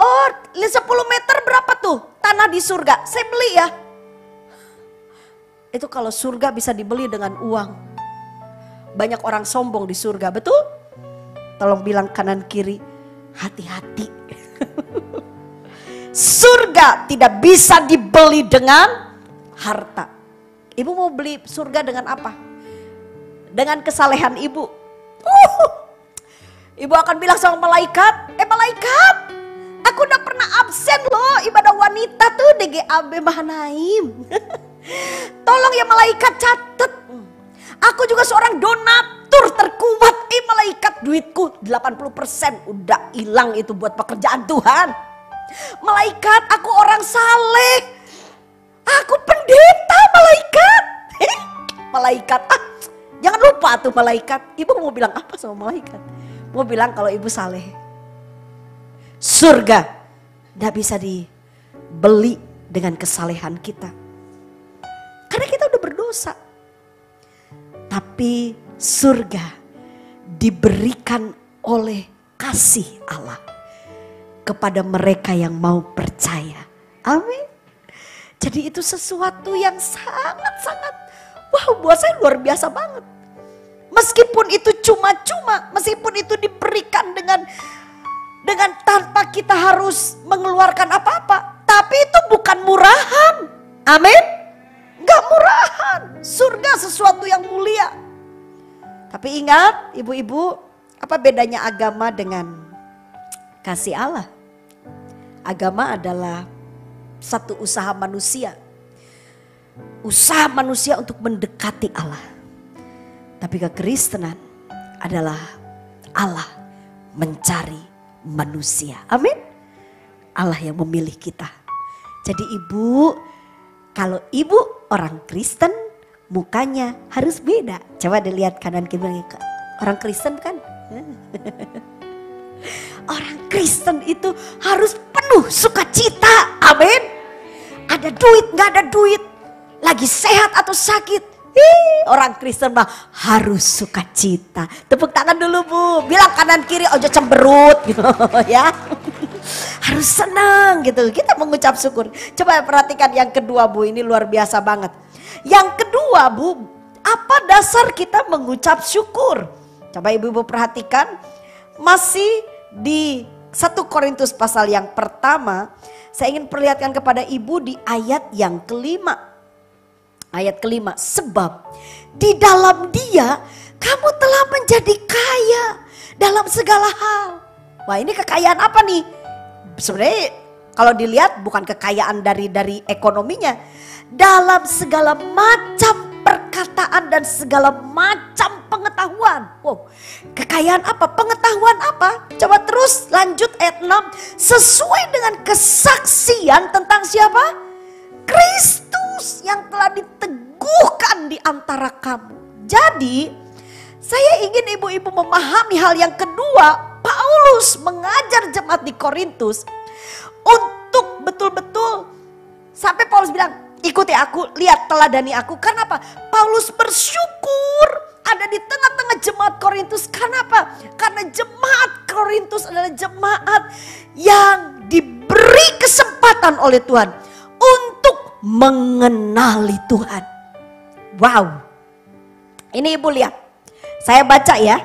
Oh 10 meter berapa tuh tanah di surga? Saya beli ya. Itu kalau surga bisa dibeli dengan uang. Banyak orang sombong di surga, betul? Tolong bilang kanan kiri, hati-hati. Surga tidak bisa dibeli dengan harta. Ibu mau beli surga dengan apa? Dengan kesalehan ibu. Ibu akan bilang sama malaikat, malaikat, aku udah pernah absen loh ibadah wanita tuh DGAB Mahanaim. Tolong ya malaikat catat. Aku juga seorang donatur terkuat. Malaikat duitku 80% udah hilang itu buat pekerjaan Tuhan. Malaikat, aku orang saleh. Aku pendeta malaikat. Malaikat, jangan lupa tuh malaikat. Ibu mau bilang apa sama malaikat? Mau bilang kalau ibu saleh. Surga gak bisa dibeli dengan kesalehan kita. Karena kita udah berdosa. Tapi surga diberikan oleh kasih Allah kepada mereka yang mau percaya. Amin. Jadi itu sesuatu yang sangat-sangat wow, buat saya luar biasa banget. Meskipun itu cuma-cuma, meskipun itu diberikan dengan tanpa kita harus mengeluarkan apa-apa, tapi itu bukan murahan. Amin. Gak murahan. Surga sesuatu yang mulia. Tapi ingat ibu-ibu, apa bedanya agama dengan kasih Allah? Agama adalah satu usaha manusia. Usaha manusia untuk mendekati Allah. Tapi kekristenan adalah Allah mencari manusia. Amin. Allah yang memilih kita. Jadi ibu, kalau ibu orang Kristen, mukanya harus beda. Coba dilihat kanan kiri. Orang Kristen kan? Orang Kristen itu harus penuh sukacita. Amin. Ada duit, gak ada duit. Lagi sehat atau sakit. Orang Kristen mah harus sukacita. Tepuk tangan dulu Bu. Bilang kanan kiri ojo cemberut gitu ya. Harus senang gitu. Kita mengucap syukur. Coba perhatikan yang kedua Bu. Ini luar biasa banget. Yang kedua Bu, apa dasar kita mengucap syukur? Coba ibu-ibu perhatikan, masih di 1 Korintus pasal yang pertama, saya ingin perlihatkan kepada ibu di ayat yang kelima. Ayat kelima, sebab di dalam Dia kamu telah menjadi kaya dalam segala hal. Wah, ini kekayaan apa nih? Sebenarnya kalau dilihat bukan kekayaan dari ekonominya, dalam segala macam perkataan dan segala macam pengetahuan. Wow, kekayaan apa? Pengetahuan apa? Coba terus lanjut ayat 6. Sesuai dengan kesaksian tentang siapa? Kristus yang telah diteguhkan di antara kamu. Jadi saya ingin ibu-ibu memahami hal yang kedua. Paulus mengajar jemaat di Korintus untuk betul-betul sampai Paulus bilang, ikuti aku, lihat teladani aku. Karena apa? Paulus bersyukur ada di tengah-tengah jemaat Korintus. Karena apa? Karena jemaat Korintus adalah jemaat yang diberi kesempatan oleh Tuhan untuk mengenali Tuhan. Wow. Ini ibu lihat. Saya baca ya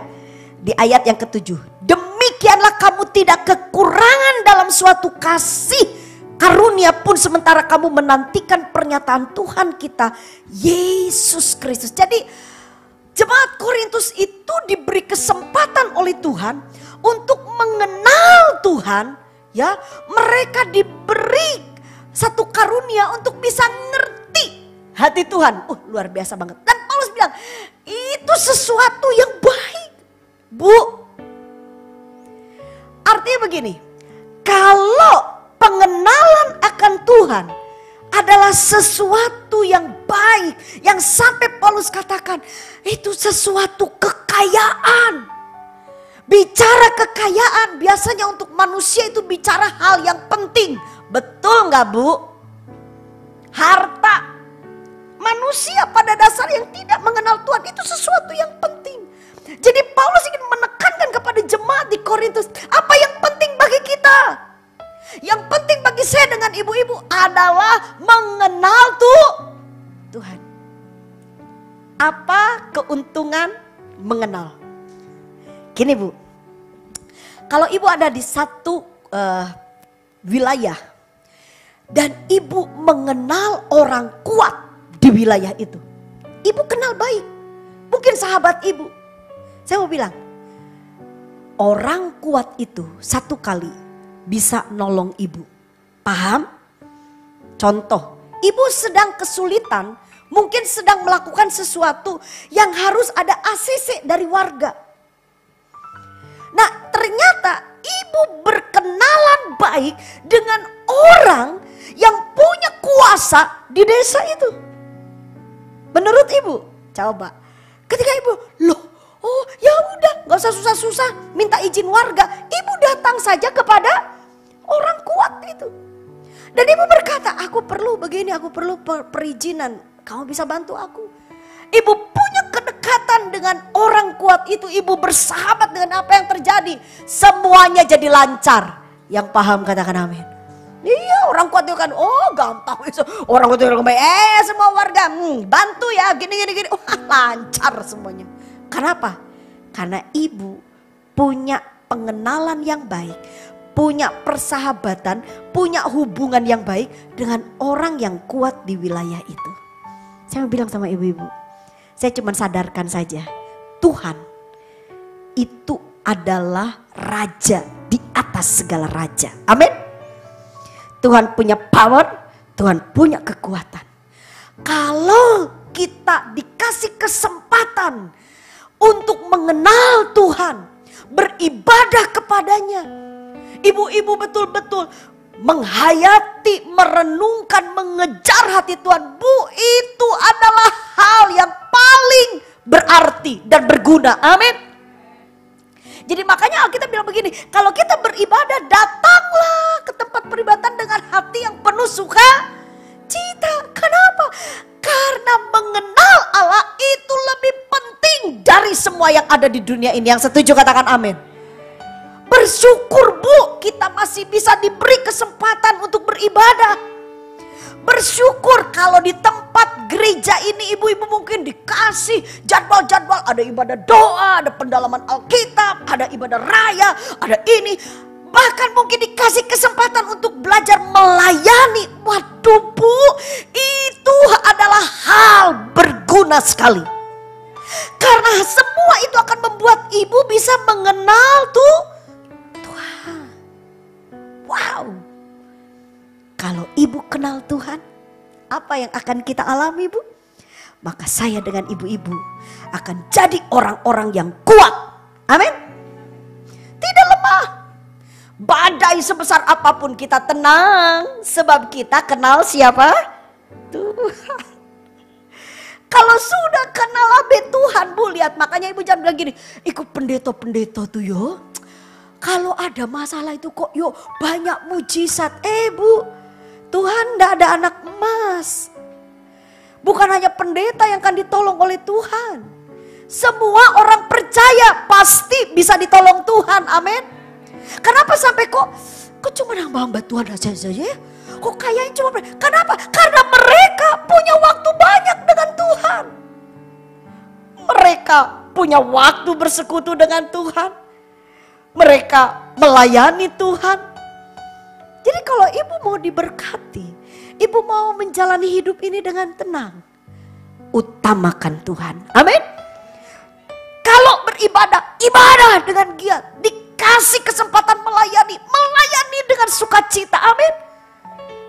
di ayat yang ke-7. Demikianlah kamu tidak kekurangan dalam suatu kasih karunia pun sementara kamu menantikan pernyataan Tuhan kita Yesus Kristus. Jadi jemaat Korintus itu diberi kesempatan oleh Tuhan untuk mengenal Tuhan, ya. Mereka diberi satu karunia untuk bisa ngerti hati Tuhan. Luar biasa banget. Dan Paulus bilang, itu sesuatu yang baik, Bu. Artinya begini, kalau pengenalan akan Tuhan adalah sesuatu yang baik, yang sampai Paulus katakan itu sesuatu kekayaan. Bicara kekayaan biasanya untuk manusia itu bicara hal yang penting. Betul nggak, Bu? Harta. Manusia pada dasar yang tidak mengenal Tuhan itu sesuatu yang penting. Jadi Paulus ingin menekankan kepada jemaat di Korintus, apa yang penting bagi kita? Yang penting bagi saya dengan ibu-ibu adalah mengenal Tuhan. Apa keuntungan mengenal? Gini, Bu, kalau ibu ada di satu wilayah dan ibu mengenal orang kuat di wilayah itu, ibu kenal baik, mungkin sahabat ibu. Saya mau bilang, orang kuat itu satu kali bisa nolong ibu. Paham? Contoh, ibu sedang kesulitan, mungkin sedang melakukan sesuatu yang harus ada ACC dari warga. Nah, ternyata ibu berkenalan baik dengan orang yang punya kuasa di desa itu. Menurut ibu, coba. Ketika ibu, oh ya udah, gak usah susah-susah minta izin warga. Ibu datang saja kepada orang kuat itu. Dan ibu berkata, aku perlu begini, aku perlu perizinan. Kamu bisa bantu aku. Ibu punya kedekatan dengan orang kuat itu. Ibu bersahabat dengan apa yang terjadi. Semuanya jadi lancar. Yang paham katakan amin. Iya, orang kuat itu kan, oh gampang. Orang kuat itu semua warga bantu ya, gini. Lancar semuanya. Kenapa? Karena ibu punya pengenalan yang baik, punya persahabatan, punya hubungan yang baik dengan orang yang kuat di wilayah itu. Saya mau bilang sama ibu-ibu, saya cuma sadarkan saja, Tuhan itu adalah raja di atas segala raja. Amin. Tuhan punya power, Tuhan punya kekuatan. Kalau kita dikasih kesempatan untuk mengenal Tuhan, beribadah kepadanya, ibu-ibu betul-betul menghayati, merenungkan, mengejar hati Tuhan. Bu, itu adalah hal yang paling berarti dan berguna. Amin. Jadi makanya Alkitab bilang begini, kalau kita beribadah, datanglah ke tempat peribadatan dengan hati yang penuh sukacita. Kenapa? Karena mengenal Allah itu lebih penting dari semua yang ada di dunia ini. Yang setuju katakan amin. Bersyukur, Bu, kita masih bisa diberi kesempatan untuk beribadah. Bersyukur kalau di tempat gereja ini ibu-ibu mungkin dikasih jadwal-jadwal. Ada ibadah doa, ada pendalaman Alkitab, ada ibadah raya, ada ini. Bahkan mungkin dikasih kesempatan untuk belajar melayani. Waduh Bu, itu adalah hal berguna sekali. Karena semua itu akan membuat ibu bisa mengenal Tuhan. Wow. Kalau ibu kenal Tuhan, apa yang akan kita alami Bu? Maka saya dengan ibu-ibu akan jadi orang-orang yang kuat. Amin. Tidak lemah. Badai sebesar apapun kita tenang. Sebab kita kenal siapa? Tuhan. Kalau sudah kenal Tuhan Bu, lihat. Makanya ibu jangan bilang gini, ikut pendeta-pendeta tuh yo. Kalau ada masalah itu kok yo banyak mujizat. Bu, Tuhan tidak ada anak emas. Bukan hanya pendeta yang akan ditolong oleh Tuhan. Semua orang percaya pasti bisa ditolong Tuhan. Amin. Kenapa sampai kok cuma hamba-hamba Tuhan aja ya? Kok kayaknya cuma mereka? Kenapa? Karena mereka punya waktu banyak dengan Tuhan. Mereka punya waktu bersekutu dengan Tuhan. Mereka melayani Tuhan. Jadi kalau ibu mau diberkati, ibu mau menjalani hidup ini dengan tenang, utamakan Tuhan. Amin. Kalau beribadah, ibadah dengan giat, dikasih kesempatan melayani dengan sukacita. Amin.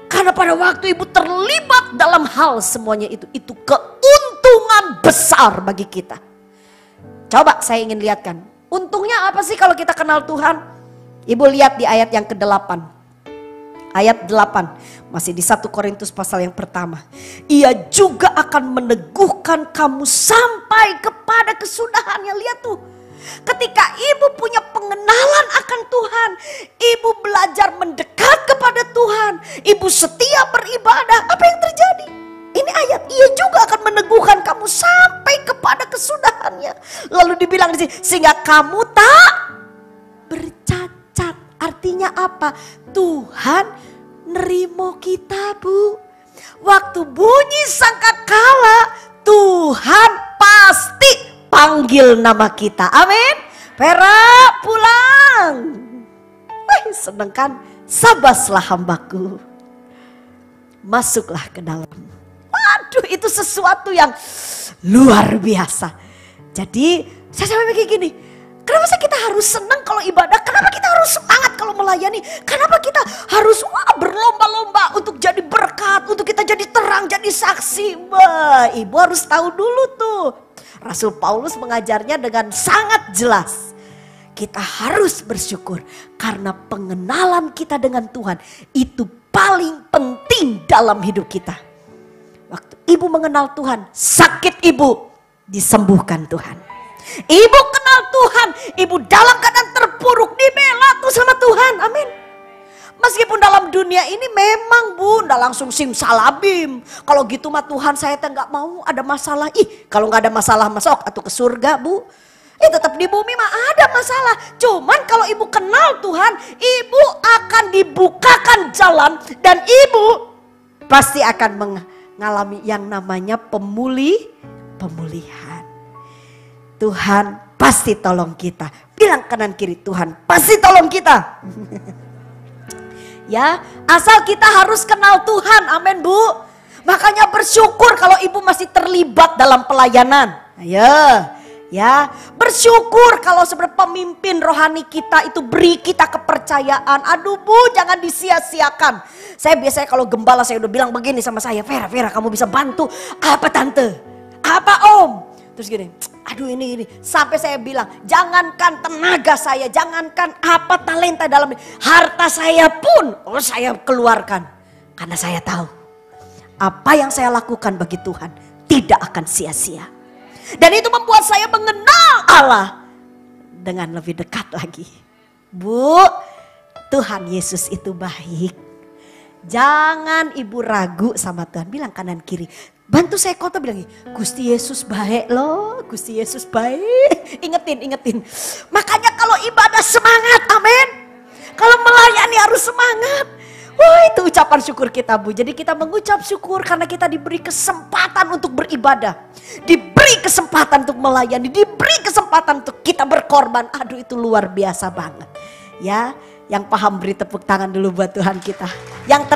Karena pada waktu ibu terlibat dalam hal semuanya itu keuntungan besar bagi kita. Coba saya ingin lihatkan, untungnya apa sih kalau kita kenal Tuhan? Ibu lihat di ayat yang ke-8. Ayat 8, masih di 1 Korintus pasal yang pertama. Ia juga akan meneguhkan kamu sampai kepada kesudahannya. Lihat tuh, ketika ibu punya pengenalan akan Tuhan, ibu belajar mendekat kepada Tuhan, ibu setia beribadah, apa yang terjadi? Ini ayat, ia juga akan meneguhkan kamu sampai kepada kesudahannya. Lalu dibilang di sini, sehingga kamu tak bercacat. Artinya apa? Tuhan nerimo kita Bu. Waktu bunyi sangkakala, Tuhan pasti panggil nama kita. Amin. Vera pulang. Wih, seneng kan? Sabaslah hambaku. Masuklah ke dalam. Waduh, itu sesuatu yang luar biasa. Jadi saya sampai kayak gini. Kenapa sih kita harus senang kalau ibadah? Kenapa kita harus semangat kalau melayani? Kenapa kita harus berlomba-lomba untuk jadi berkat, untuk kita jadi terang, jadi saksi? Ibu harus tahu dulu tuh. Rasul Paulus mengajarnya dengan sangat jelas. Kita harus bersyukur karena pengenalan kita dengan Tuhan itu paling penting dalam hidup kita. Waktu ibu mengenal Tuhan, sakit ibu disembuhkan Tuhan. Ibu kenal Tuhan, ibu dalam keadaan terpuruk dibela tuh sama Tuhan. Amin. Meskipun dalam dunia ini memang Bu, nggak langsung simsalabim. Kalau gitu mah Tuhan saya nggak mau ada masalah. Kalau nggak ada masalah masuk atau ke surga Bu. Tetap di bumi mah ada masalah. Cuman kalau ibu kenal Tuhan, ibu akan dibukakan jalan dan ibu pasti akan mengalami yang namanya pemulihan. Tuhan pasti tolong kita. Bilang kanan kiri, Tuhan pasti tolong kita. Ya, asal kita harus kenal Tuhan. Amin Bu. Makanya bersyukur kalau ibu masih terlibat dalam pelayanan. Ayo. Ya, bersyukur kalau sebenarnya pemimpin rohani kita itu beri kita kepercayaan. Aduh Bu, jangan disia-siakan. Saya biasanya kalau gembala saya udah bilang begini sama saya, Vera kamu bisa bantu. Apa tante? Apa om? Terus gini, aduh ini. Sampai saya bilang, jangankan tenaga saya, jangankan apa talenta dalam harta saya pun saya keluarkan. Karena saya tahu, apa yang saya lakukan bagi Tuhan tidak akan sia-sia. Dan itu membuat saya mengenal Allah dengan lebih dekat lagi. Bu, Tuhan Yesus itu baik. Jangan ibu ragu sama Tuhan, bilang kanan kiri. Bantu saya kota bilang, Gusti Yesus baik loh, Gusti Yesus baik. Ingetin. Makanya kalau ibadah semangat, amin. Kalau melayani harus semangat. Wah, itu ucapan syukur kita, Bu. Jadi kita mengucap syukur karena kita diberi kesempatan untuk beribadah. Diberi kesempatan untuk melayani, diberi kesempatan untuk kita berkorban. Aduh, itu luar biasa banget. Ya, yang paham beri tepuk tangan dulu buat Tuhan kita. Yang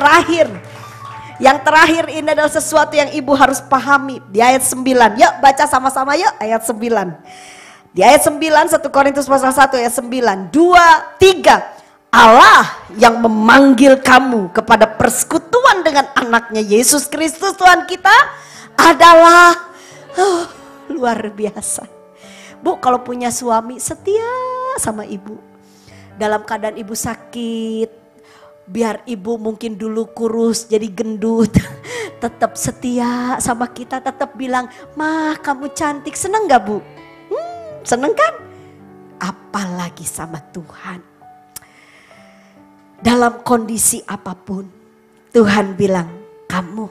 terakhir ini adalah sesuatu yang ibu harus pahami. Di ayat 9, yuk baca sama-sama yuk ayat 9. Di ayat 9, 1 Korintus pasal 1 ayat 9. 2, 3. Allah yang memanggil kamu kepada persekutuan dengan anaknya Yesus Kristus Tuhan kita adalah luar biasa. Bu, kalau punya suami setia sama ibu. Dalam keadaan ibu sakit, biar ibu mungkin dulu kurus jadi gendut, tetap setia sama kita, tetap bilang, "Mah, kamu cantik." Seneng gak, Bu? Seneng kan? Apalagi sama Tuhan. Dalam kondisi apapun, Tuhan bilang, "Kamu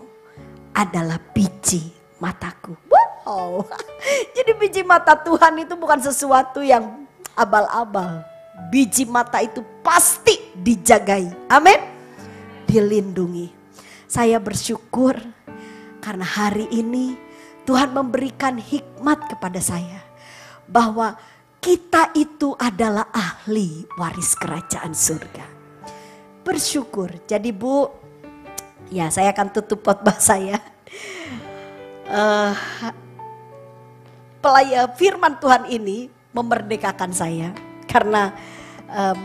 adalah biji mataku." Wow. Jadi biji mata Tuhan itu bukan sesuatu yang abal-abal. Biji mata itu pasti dijagai. Amin. Dilindungi. Saya bersyukur karena hari ini Tuhan memberikan hikmat kepada saya. Bahwa kita itu adalah ahli waris kerajaan surga. Bersyukur. Jadi Bu, ya saya akan tutup khotbah saya. Firman Tuhan ini memerdekakan saya. Karena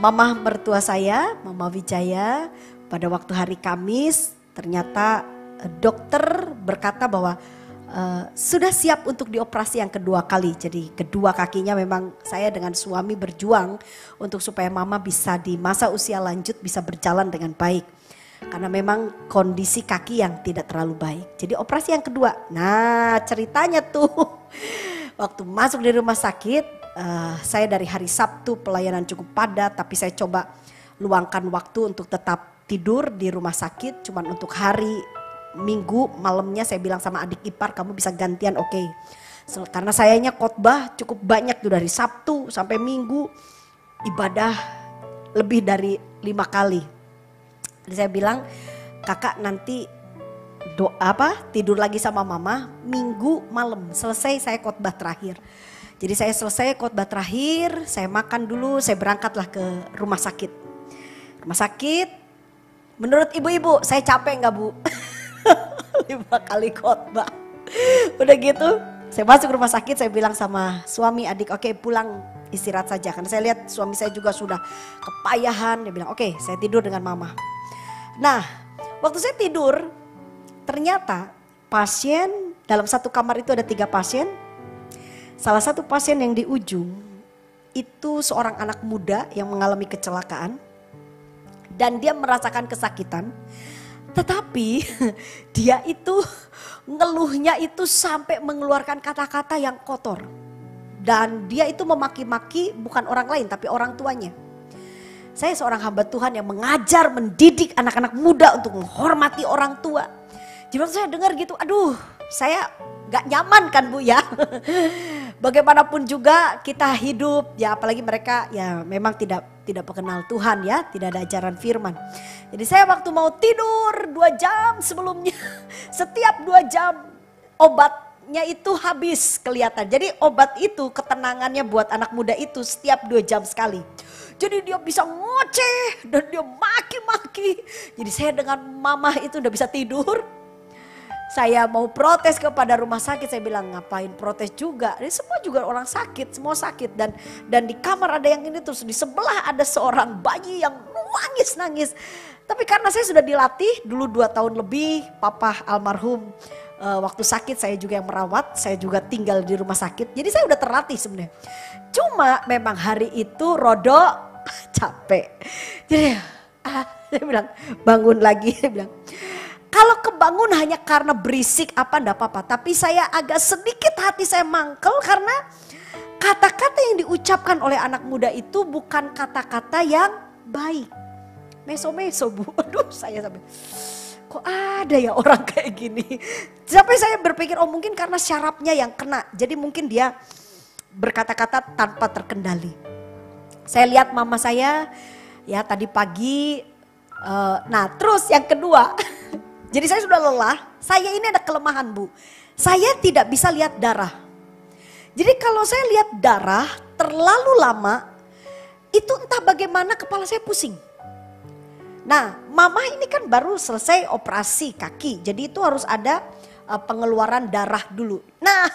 mama mertua saya, Mama Wijaya, pada waktu hari Kamis ternyata dokter berkata bahwa sudah siap untuk dioperasi yang kedua kali. Jadi kedua kakinya memang saya dengan suami berjuang untuk supaya mama bisa di masa usia lanjut bisa berjalan dengan baik. Karena memang kondisi kaki yang tidak terlalu baik. Jadi operasi yang kedua. Nah, ceritanya tuh waktu masuk di rumah sakit, saya dari hari Sabtu pelayanan cukup padat, tapi saya coba luangkan waktu untuk tetap tidur di rumah sakit. Cuman untuk hari Minggu malamnya saya bilang sama adik ipar, kamu bisa gantian, oke. Karena sayanya khotbah cukup banyak tuh dari Sabtu sampai Minggu, ibadah lebih dari 5 kali. Jadi saya bilang, kakak nanti tidur lagi sama mama, Minggu malam selesai saya khotbah terakhir. Jadi saya selesai khotbah terakhir, saya makan dulu, saya berangkatlah ke rumah sakit. Rumah sakit, menurut ibu-ibu saya capek nggak, Bu? 5 kali khotbah. Udah gitu saya masuk rumah sakit, saya bilang sama suami adik, oke, pulang istirahat saja. Karena saya lihat suami saya juga sudah kepayahan. Dia bilang oke, saya tidur dengan mama. Nah waktu saya tidur ternyata pasien dalam satu kamar itu ada 3 pasien. Salah satu pasien yang di ujung itu seorang anak muda yang mengalami kecelakaan. Dan dia merasakan kesakitan. Tetapi dia itu ngeluhnya itu sampai mengeluarkan kata-kata yang kotor. Dan dia itu memaki-maki bukan orang lain tapi orang tuanya. Saya seorang hamba Tuhan yang mengajar, mendidik anak-anak muda untuk menghormati orang tua. Jadi waktu saya dengar gitu, aduh saya gak nyaman kan, Bu ya. Bagaimanapun juga kita hidup ya, apalagi mereka ya memang tidak mengenal Tuhan ya, tidak ada ajaran firman. Jadi saya waktu mau tidur 2 jam sebelumnya, setiap 2 jam obatnya itu habis kelihatan. Jadi obat itu ketenangannya buat anak muda itu setiap 2 jam sekali. Jadi dia bisa ngoceh dan dia maki-maki. Jadi saya dengan mama itu udah bisa tidur. Saya mau protes kepada rumah sakit, saya bilang ngapain protes juga. Ini semua juga orang sakit, semua sakit. Dan di kamar ada yang ini, terus di sebelah ada seorang bayi yang nangis. Tapi karena saya sudah dilatih dulu 2 tahun lebih, papa almarhum waktu sakit saya juga yang merawat, saya juga tinggal di rumah sakit. Jadi saya udah terlatih sebenarnya. Cuma memang hari itu rodok capek. Jadi saya bilang bangun lagi, saya bilang kalau kebangun hanya karena berisik apa enggak apa-apa. Tapi saya agak sedikit hati saya mangkel karena kata-kata yang diucapkan oleh anak muda itu bukan kata-kata yang baik. Meso-meso, Bu. Aduh saya sampai, kok ada ya orang kayak gini. Sampai saya berpikir oh mungkin karena syarafnya yang kena. Jadi mungkin dia berkata-kata tanpa terkendali. Saya lihat mama saya ya tadi pagi Nah terus yang kedua, jadi saya sudah lelah, saya ini ada kelemahan Bu. Saya tidak bisa lihat darah. Jadi kalau saya lihat darah terlalu lama, itu entah bagaimana kepala saya pusing. Nah mama ini kan baru selesai operasi kaki, jadi itu harus ada pengeluaran darah dulu. Nah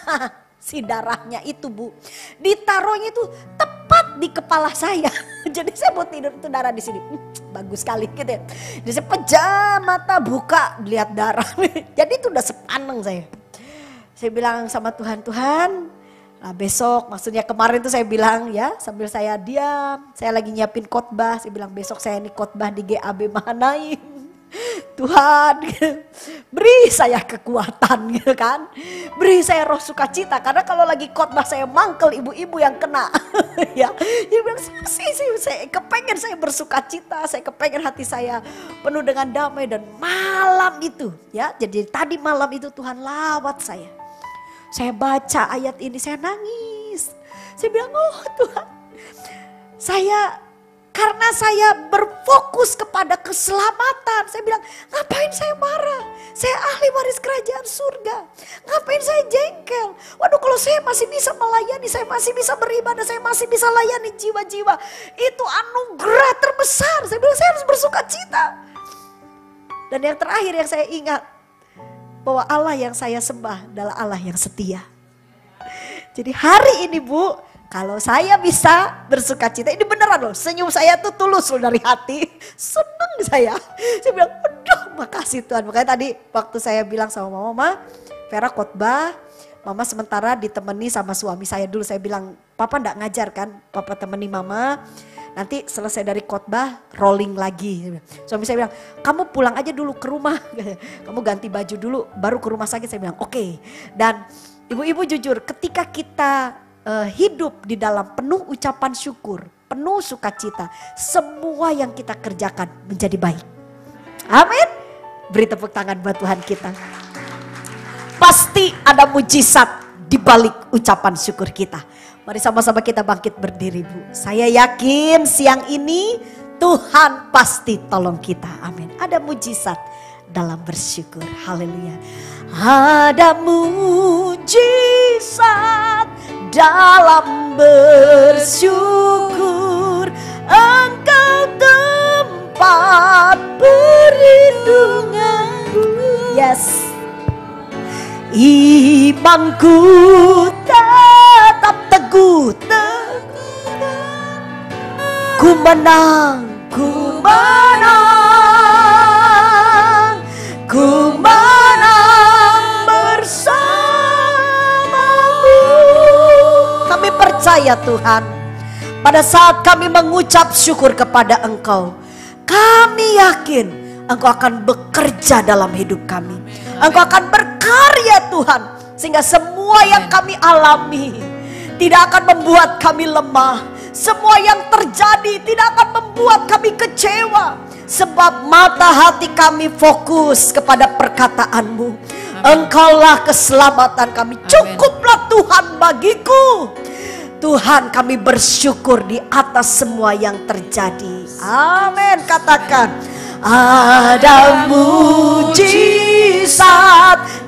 si darahnya itu Bu, ditaruhnya itu tepat di kepala saya. Jadi saya mau tidur itu darah di sini. Bagus sekali gitu ya. Jadi saya pejam mata buka lihat darah. Jadi itu udah sepaneng saya. Saya bilang sama Tuhan, Tuhan, nah besok, maksudnya kemarin tuh saya bilang ya, sambil saya diam, saya lagi nyiapin khotbah, saya bilang besok saya ini khotbah di GAB Mahanaim. Tuhan, beri saya kekuatan gitu kan, beri saya roh sukacita, karena kalau lagi khotbah saya mangkel ibu-ibu yang kena. Ya, dia bilang saya kepengen saya bersukacita, saya kepengen hati saya penuh dengan damai, dan malam itu ya, jadi tadi malam itu Tuhan lawat saya. Saya baca ayat ini, saya nangis. Saya bilang, oh Tuhan, karena saya berfokus kepada keselamatan. Saya bilang, ngapain saya marah? Saya ahli waris kerajaan surga. Ngapain saya jengkel? Waduh, kalau saya masih bisa melayani, saya masih bisa beribadah, saya masih bisa layani jiwa-jiwa. Itu anugerah terbesar. Saya bilang, saya harus bersuka cita. Dan yang terakhir yang saya ingat, bahwa Allah yang saya sembah adalah Allah yang setia. Jadi hari ini Bu, kalau saya bisa bersuka cita, ini beneran loh, senyum saya tuh tulus loh dari hati, seneng saya. Saya bilang, aduh makasih Tuhan. Makanya tadi waktu saya bilang sama Mama, Vera khotbah, Mama sementara ditemani sama suami saya dulu. Saya bilang, Papa enggak ngajar kan, Papa temani Mama. Nanti selesai dari khotbah rolling lagi. Suami saya bilang, kamu pulang aja dulu ke rumah, kamu ganti baju dulu baru ke rumah sakit. Saya bilang oke. Dan ibu-ibu jujur, ketika kita hidup di dalam penuh ucapan syukur, penuh sukacita, semua yang kita kerjakan menjadi baik. Amin. Beri tepuk tangan buat Tuhan kita. Pasti ada mujizat di balik ucapan syukur kita. Mari sama-sama kita bangkit berdiri Bu. Saya yakin siang ini Tuhan pasti tolong kita. Amin. Ada mujizat dalam bersyukur. Haleluya. Ada mujizat dalam bersyukur. Engkau tempat perlindunganku. Yes. Imanku tetap teguh, ku menang, ku menang, ku menang bersamamu. Kami percaya Tuhan, pada saat kami mengucap syukur kepada Engkau, kami yakin Engkau akan bekerja dalam hidup kami. Engkau akan berkarya Tuhan, sehingga semua yang kami alami tidak akan membuat kami lemah. Semua yang terjadi tidak akan membuat kami kecewa. Sebab mata hati kami fokus kepada perkataanmu. Engkaulah keselamatan kami. Cukuplah Tuhan bagiku. Tuhan, kami bersyukur di atas semua yang terjadi. Amin. Katakan, ada mujizat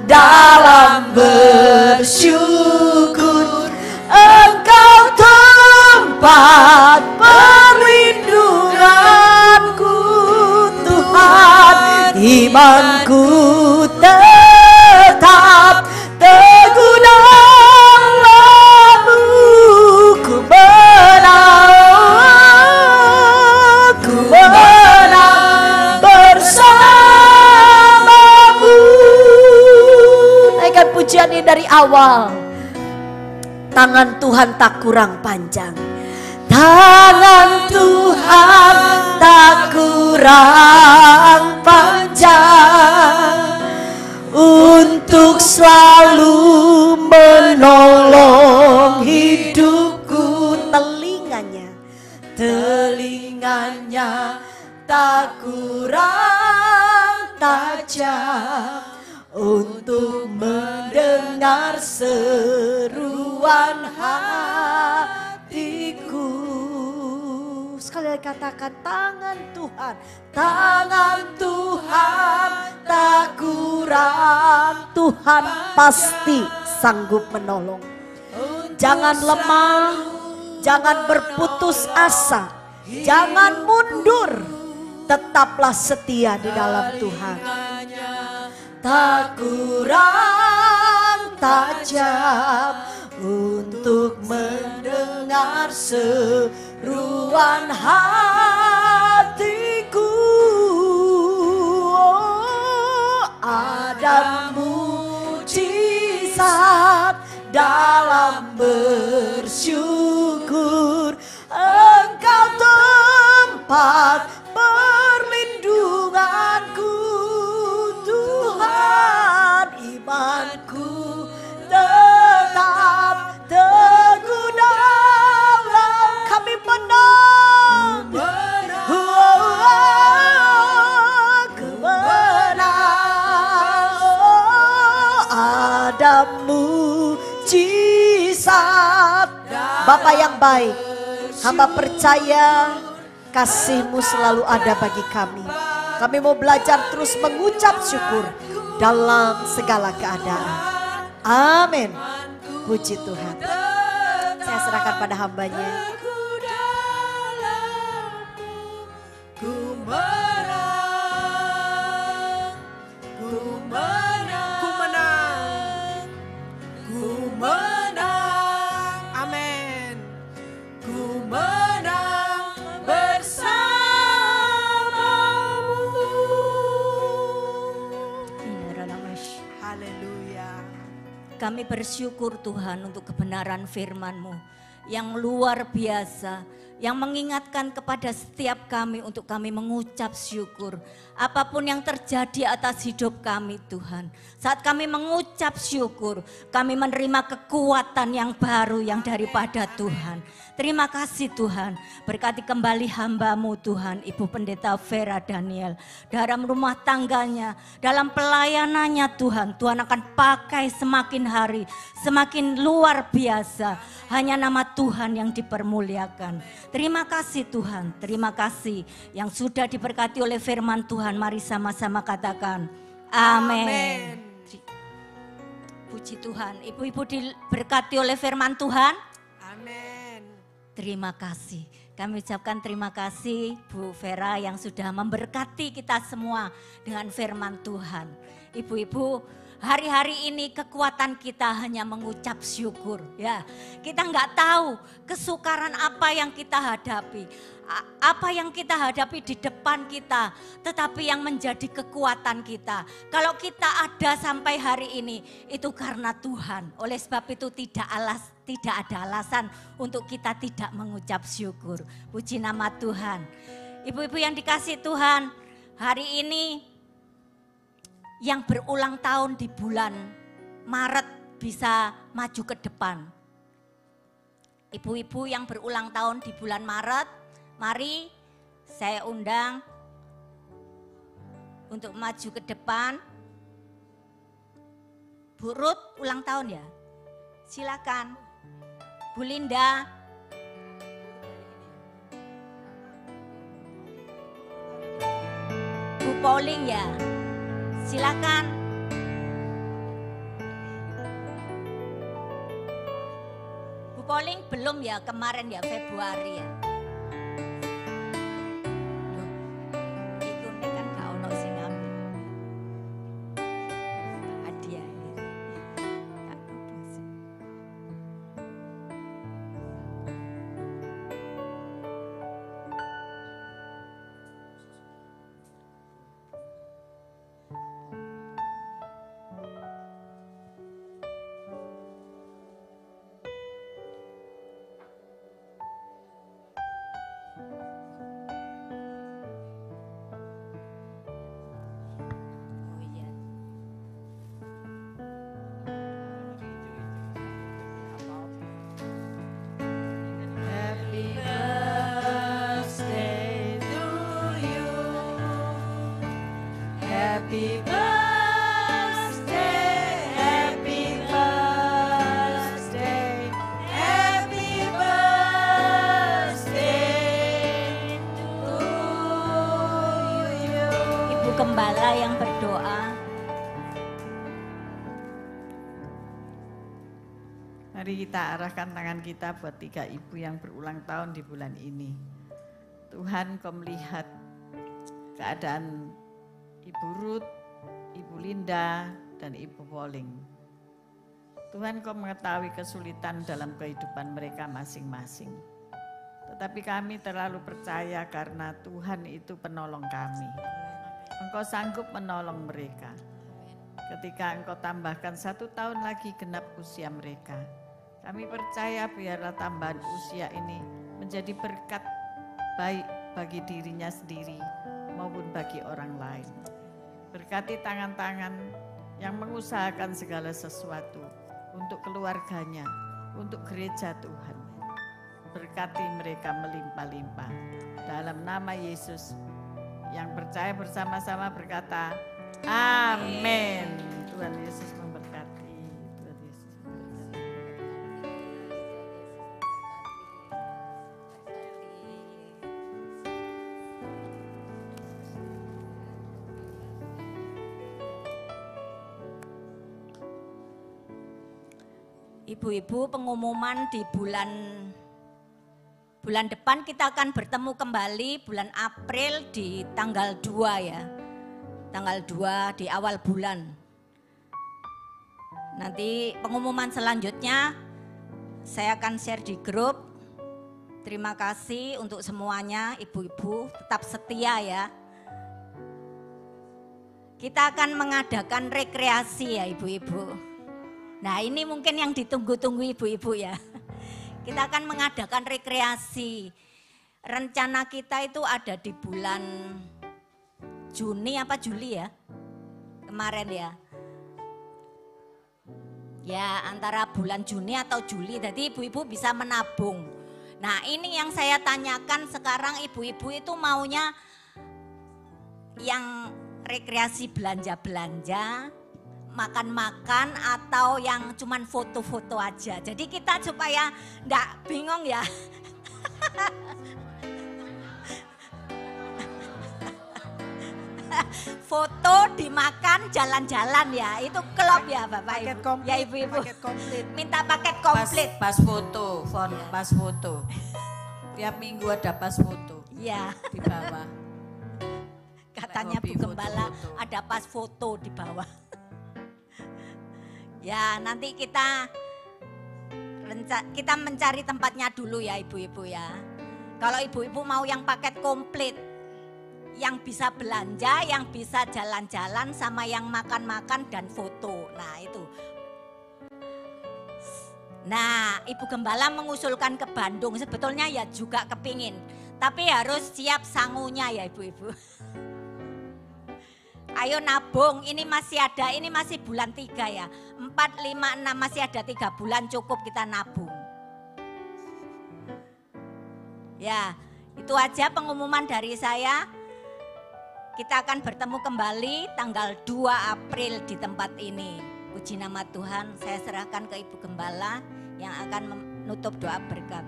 dalam bersyukur. Engkau tempat perlindunganku. Tuhan, imanku tetap teguh dalam-Mu. Ku menang, ku menang bersamamu. Naikkan pujian ini dari awal. Tangan Tuhan tak kurang panjang. Tangan Tuhan tak kurang panjang untuk selalu menolong hidupku. Telinganya tak kurang tajam untuk mendengar seruan hatiku. Sekali lagi katakan tangan Tuhan. Tangan Tuhan tak kurang. Tuhan pasti sanggup menolong. Jangan lemah, jangan berputus asa, jangan mundur. Tetaplah setia di dalam Tuhan. Tak kurang tajam untuk mendengar seruan hatiku. Oh, ada mujizat dalam bersyukur. Engkau tempat perlindunganku, Tuhan. Imanku tetap teguh dalam kami menang. Ada mujizat. Bapa yang baik, hamba percaya kasih-Mu selalu ada bagi kami. Kami mau belajar terus mengucap syukur dalam segala keadaan. Amin. Puji Tuhan. Saya serahkan pada hambanya. Ku menang, ku menang, ku menang, ku menang. Amin. Ku menang bersamamu. Haleluya. Kami bersyukur Tuhan untuk kebenaran firman-Mu yang luar biasa, yang mengingatkan kepada setiap kami untuk kami mengucap syukur. Apapun yang terjadi atas hidup kami Tuhan, saat kami mengucap syukur, kami menerima kekuatan yang baru yang daripada Tuhan. Terima kasih Tuhan, berkati kembali hamba-Mu Tuhan, Ibu Pendeta Vera Daniel. Dalam rumah tangganya, dalam pelayanannya Tuhan, Tuhan akan pakai semakin hari, semakin luar biasa. Hanya nama Tuhan yang dipermuliakan. Terima kasih Tuhan, terima kasih yang sudah diberkati oleh firman Tuhan. Mari sama-sama katakan amin. Puji Tuhan, ibu-ibu diberkati oleh firman Tuhan. Amin. Terima kasih. Kami ucapkan terima kasih Bu Vera yang sudah memberkati kita semua dengan firman Tuhan. Ibu-ibu, hari-hari ini kekuatan kita hanya mengucap syukur ya. Kita nggak tahu kesukaran apa yang kita hadapi. Apa yang kita hadapi di depan kita, tetapi yang menjadi kekuatan kita. Kalau kita ada sampai hari ini, itu karena Tuhan. Oleh sebab itu tidak ada alasan untuk kita tidak mengucap syukur. Puji nama Tuhan. Ibu-ibu yang dikasih Tuhan, hari ini yang berulang tahun di bulan Maret bisa maju ke depan. Ibu-ibu yang berulang tahun di bulan Maret, mari saya undang untuk maju ke depan. Bu Ruth ulang tahun ya? Silakan. Bu Linda. Bu Pauling ya? Silakan. Bu Pauling belum ya, kemarin ya, Februari ya. Gembala yang berdoa. Mari kita arahkan tangan kita buat 3 ibu yang berulang tahun di bulan ini. Tuhan, Kau melihat keadaan Ibu Ruth, Ibu Linda, dan Ibu Woling. Tuhan, Kau mengetahui kesulitan dalam kehidupan mereka masing-masing. Tetapi kami terlalu percaya karena Tuhan itu penolong kami. Engkau sanggup menolong mereka. Ketika Engkau tambahkan 1 tahun lagi genap usia mereka, kami percaya biarlah tambahan usia ini menjadi berkat baik bagi dirinya sendiri maupun bagi orang lain. Berkati tangan-tangan yang mengusahakan segala sesuatu untuk keluarganya, untuk gereja Tuhan. Berkati mereka melimpah-limpah. Dalam nama Yesus, yang percaya bersama-sama berkata, amin. Tuhan Yesus memberkati. Tuhan Yesus memberkati. Ibu-ibu, pengumuman di bulan depan kita akan bertemu kembali bulan April di tanggal 2 ya. Tanggal 2 di awal bulan. Nanti pengumuman selanjutnya saya akan share di grup. Terima kasih untuk semuanya, ibu-ibu tetap setia ya. Kita akan mengadakan rekreasi ya ibu-ibu. Nah ini mungkin yang ditunggu-tunggu ibu-ibu ya. Kita akan mengadakan rekreasi. Rencana kita itu ada di bulan Juni apa Juli ya? Kemarin ya. Ya antara bulan Juni atau Juli. Jadi ibu-ibu bisa menabung. Nah ini yang saya tanyakan sekarang, ibu-ibu itu maunya yang rekreasi belanja-belanja, makan-makan, atau yang cuman foto-foto aja. Jadi kita supaya enggak bingung ya. Foto, dimakan, jalan-jalan ya. Itu klub ya Bapak Paket Ibu. komplit, Ya Ibu-ibu. paket komplit. Minta paket komplit. Pas foto, pas foto. Tiap minggu ada pas foto Ya. di bawah. Katanya Bu Hobi Gembala foto-foto. ada pas foto di bawah. Ya nanti kita mencari tempatnya dulu ya ibu-ibu ya. Kalau ibu-ibu mau yang paket komplit, yang bisa belanja, yang bisa jalan-jalan, sama yang makan-makan dan foto. Nah itu. Nah Ibu Gembala mengusulkan ke Bandung, sebetulnya ya juga kepingin. Tapi harus siap sangunya ya ibu-ibu. Ayo nabung, ini masih ada, ini masih bulan 3 ya. 4, 5, 6 masih ada 3 bulan cukup kita nabung. Ya, itu aja pengumuman dari saya. Kita akan bertemu kembali tanggal 2 April di tempat ini. Puji nama Tuhan, saya serahkan ke Ibu Gembala yang akan menutup doa berkat.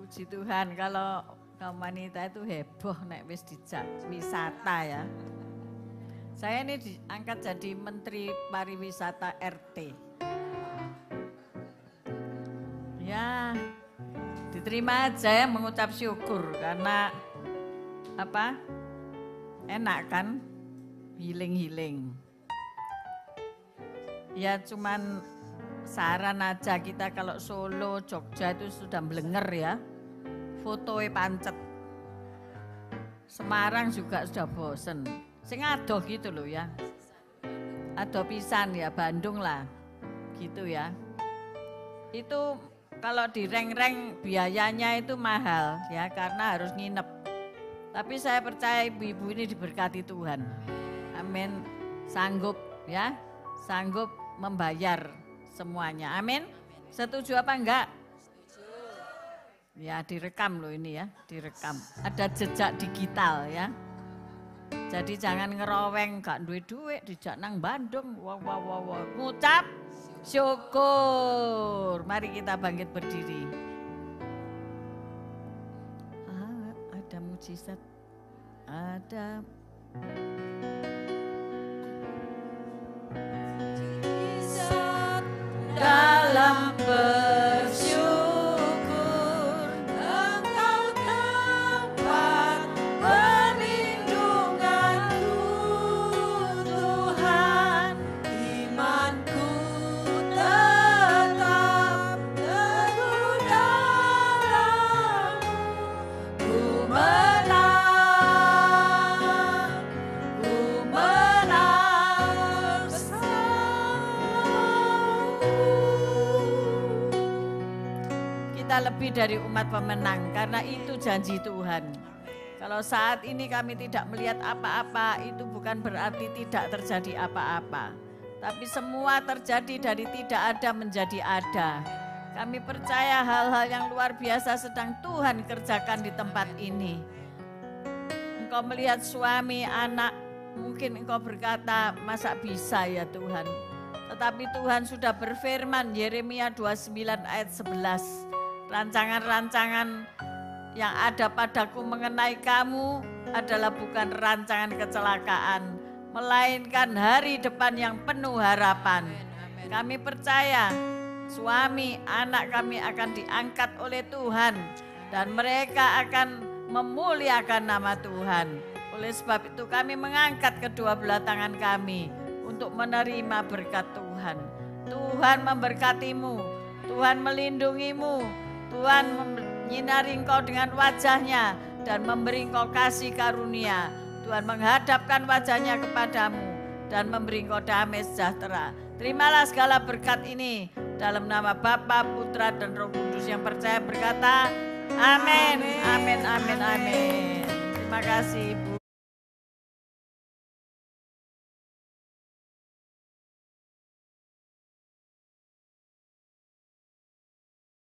Puji Tuhan, kalau kaum wanita itu heboh nek wis dijak wisata ya. Saya ini diangkat jadi Menteri Pariwisata RT. Ya, diterima aja ya, mengucap syukur karena apa? Enak kan? Healing. Ya cuman saran aja, kita kalau Solo, Jogja itu sudah melenger ya. Fotoe pancet. Semarang juga sudah bosen. Sing adoh gitu loh ya. Adoh pisan ya, Bandung lah. Gitu ya. Itu kalau di reng-reng biayanya itu mahal ya, karena harus nginep. Tapi saya percaya ibu-ibu ini diberkati Tuhan. Amin. Sanggup ya, sanggup membayar semuanya. Amin. Setuju apa enggak? Ya direkam loh ini ya, direkam. Ada jejak digital ya. Jadi jangan ngeroweng, gak duwe duit, dijak nang Bandung. Wow. Ngucap Syukur. Mari kita bangkit berdiri. Ada mujizat. Ada mujizat dalam bersyukur. Engkau tempat perlindunganku, Tuhan. Imanku tetap teguh dalam-Mu. Ku menang bersamamu. Kita lebih dari umat pemenang, karena itu janji Tuhan. Kalau saat ini kami tidak melihat apa-apa, itu bukan berarti tidak terjadi apa-apa. Tapi semua terjadi dari tidak ada menjadi ada. Kami percaya hal-hal yang luar biasa sedang Tuhan kerjakan di tempat ini. Engkau melihat suami, anak, mungkin engkau berkata, masa bisa ya Tuhan. Tetapi Tuhan sudah berfirman, Yeremia 29 ayat 11. Rancangan-rancangan yang ada padaku mengenai kamu adalah bukan rancangan kecelakaan, melainkan hari depan yang penuh harapan. Kami percaya suami, anak kami akan diangkat oleh Tuhan dan mereka akan memuliakan nama Tuhan. Oleh sebab itu kami mengangkat kedua belah tangan kami untuk menerima berkat Tuhan. Tuhan memberkatimu, Tuhan melindungimu, Tuhan menyinari engkau dengan wajahnya dan memberi engkau kasih karunia. Tuhan menghadapkan wajahnya kepadamu dan memberi engkau damai sejahtera. Terimalah segala berkat ini dalam nama Bapa, Putra, dan Roh Kudus yang percaya berkata, amin, amin, amin, amin. Terima kasih Ibu.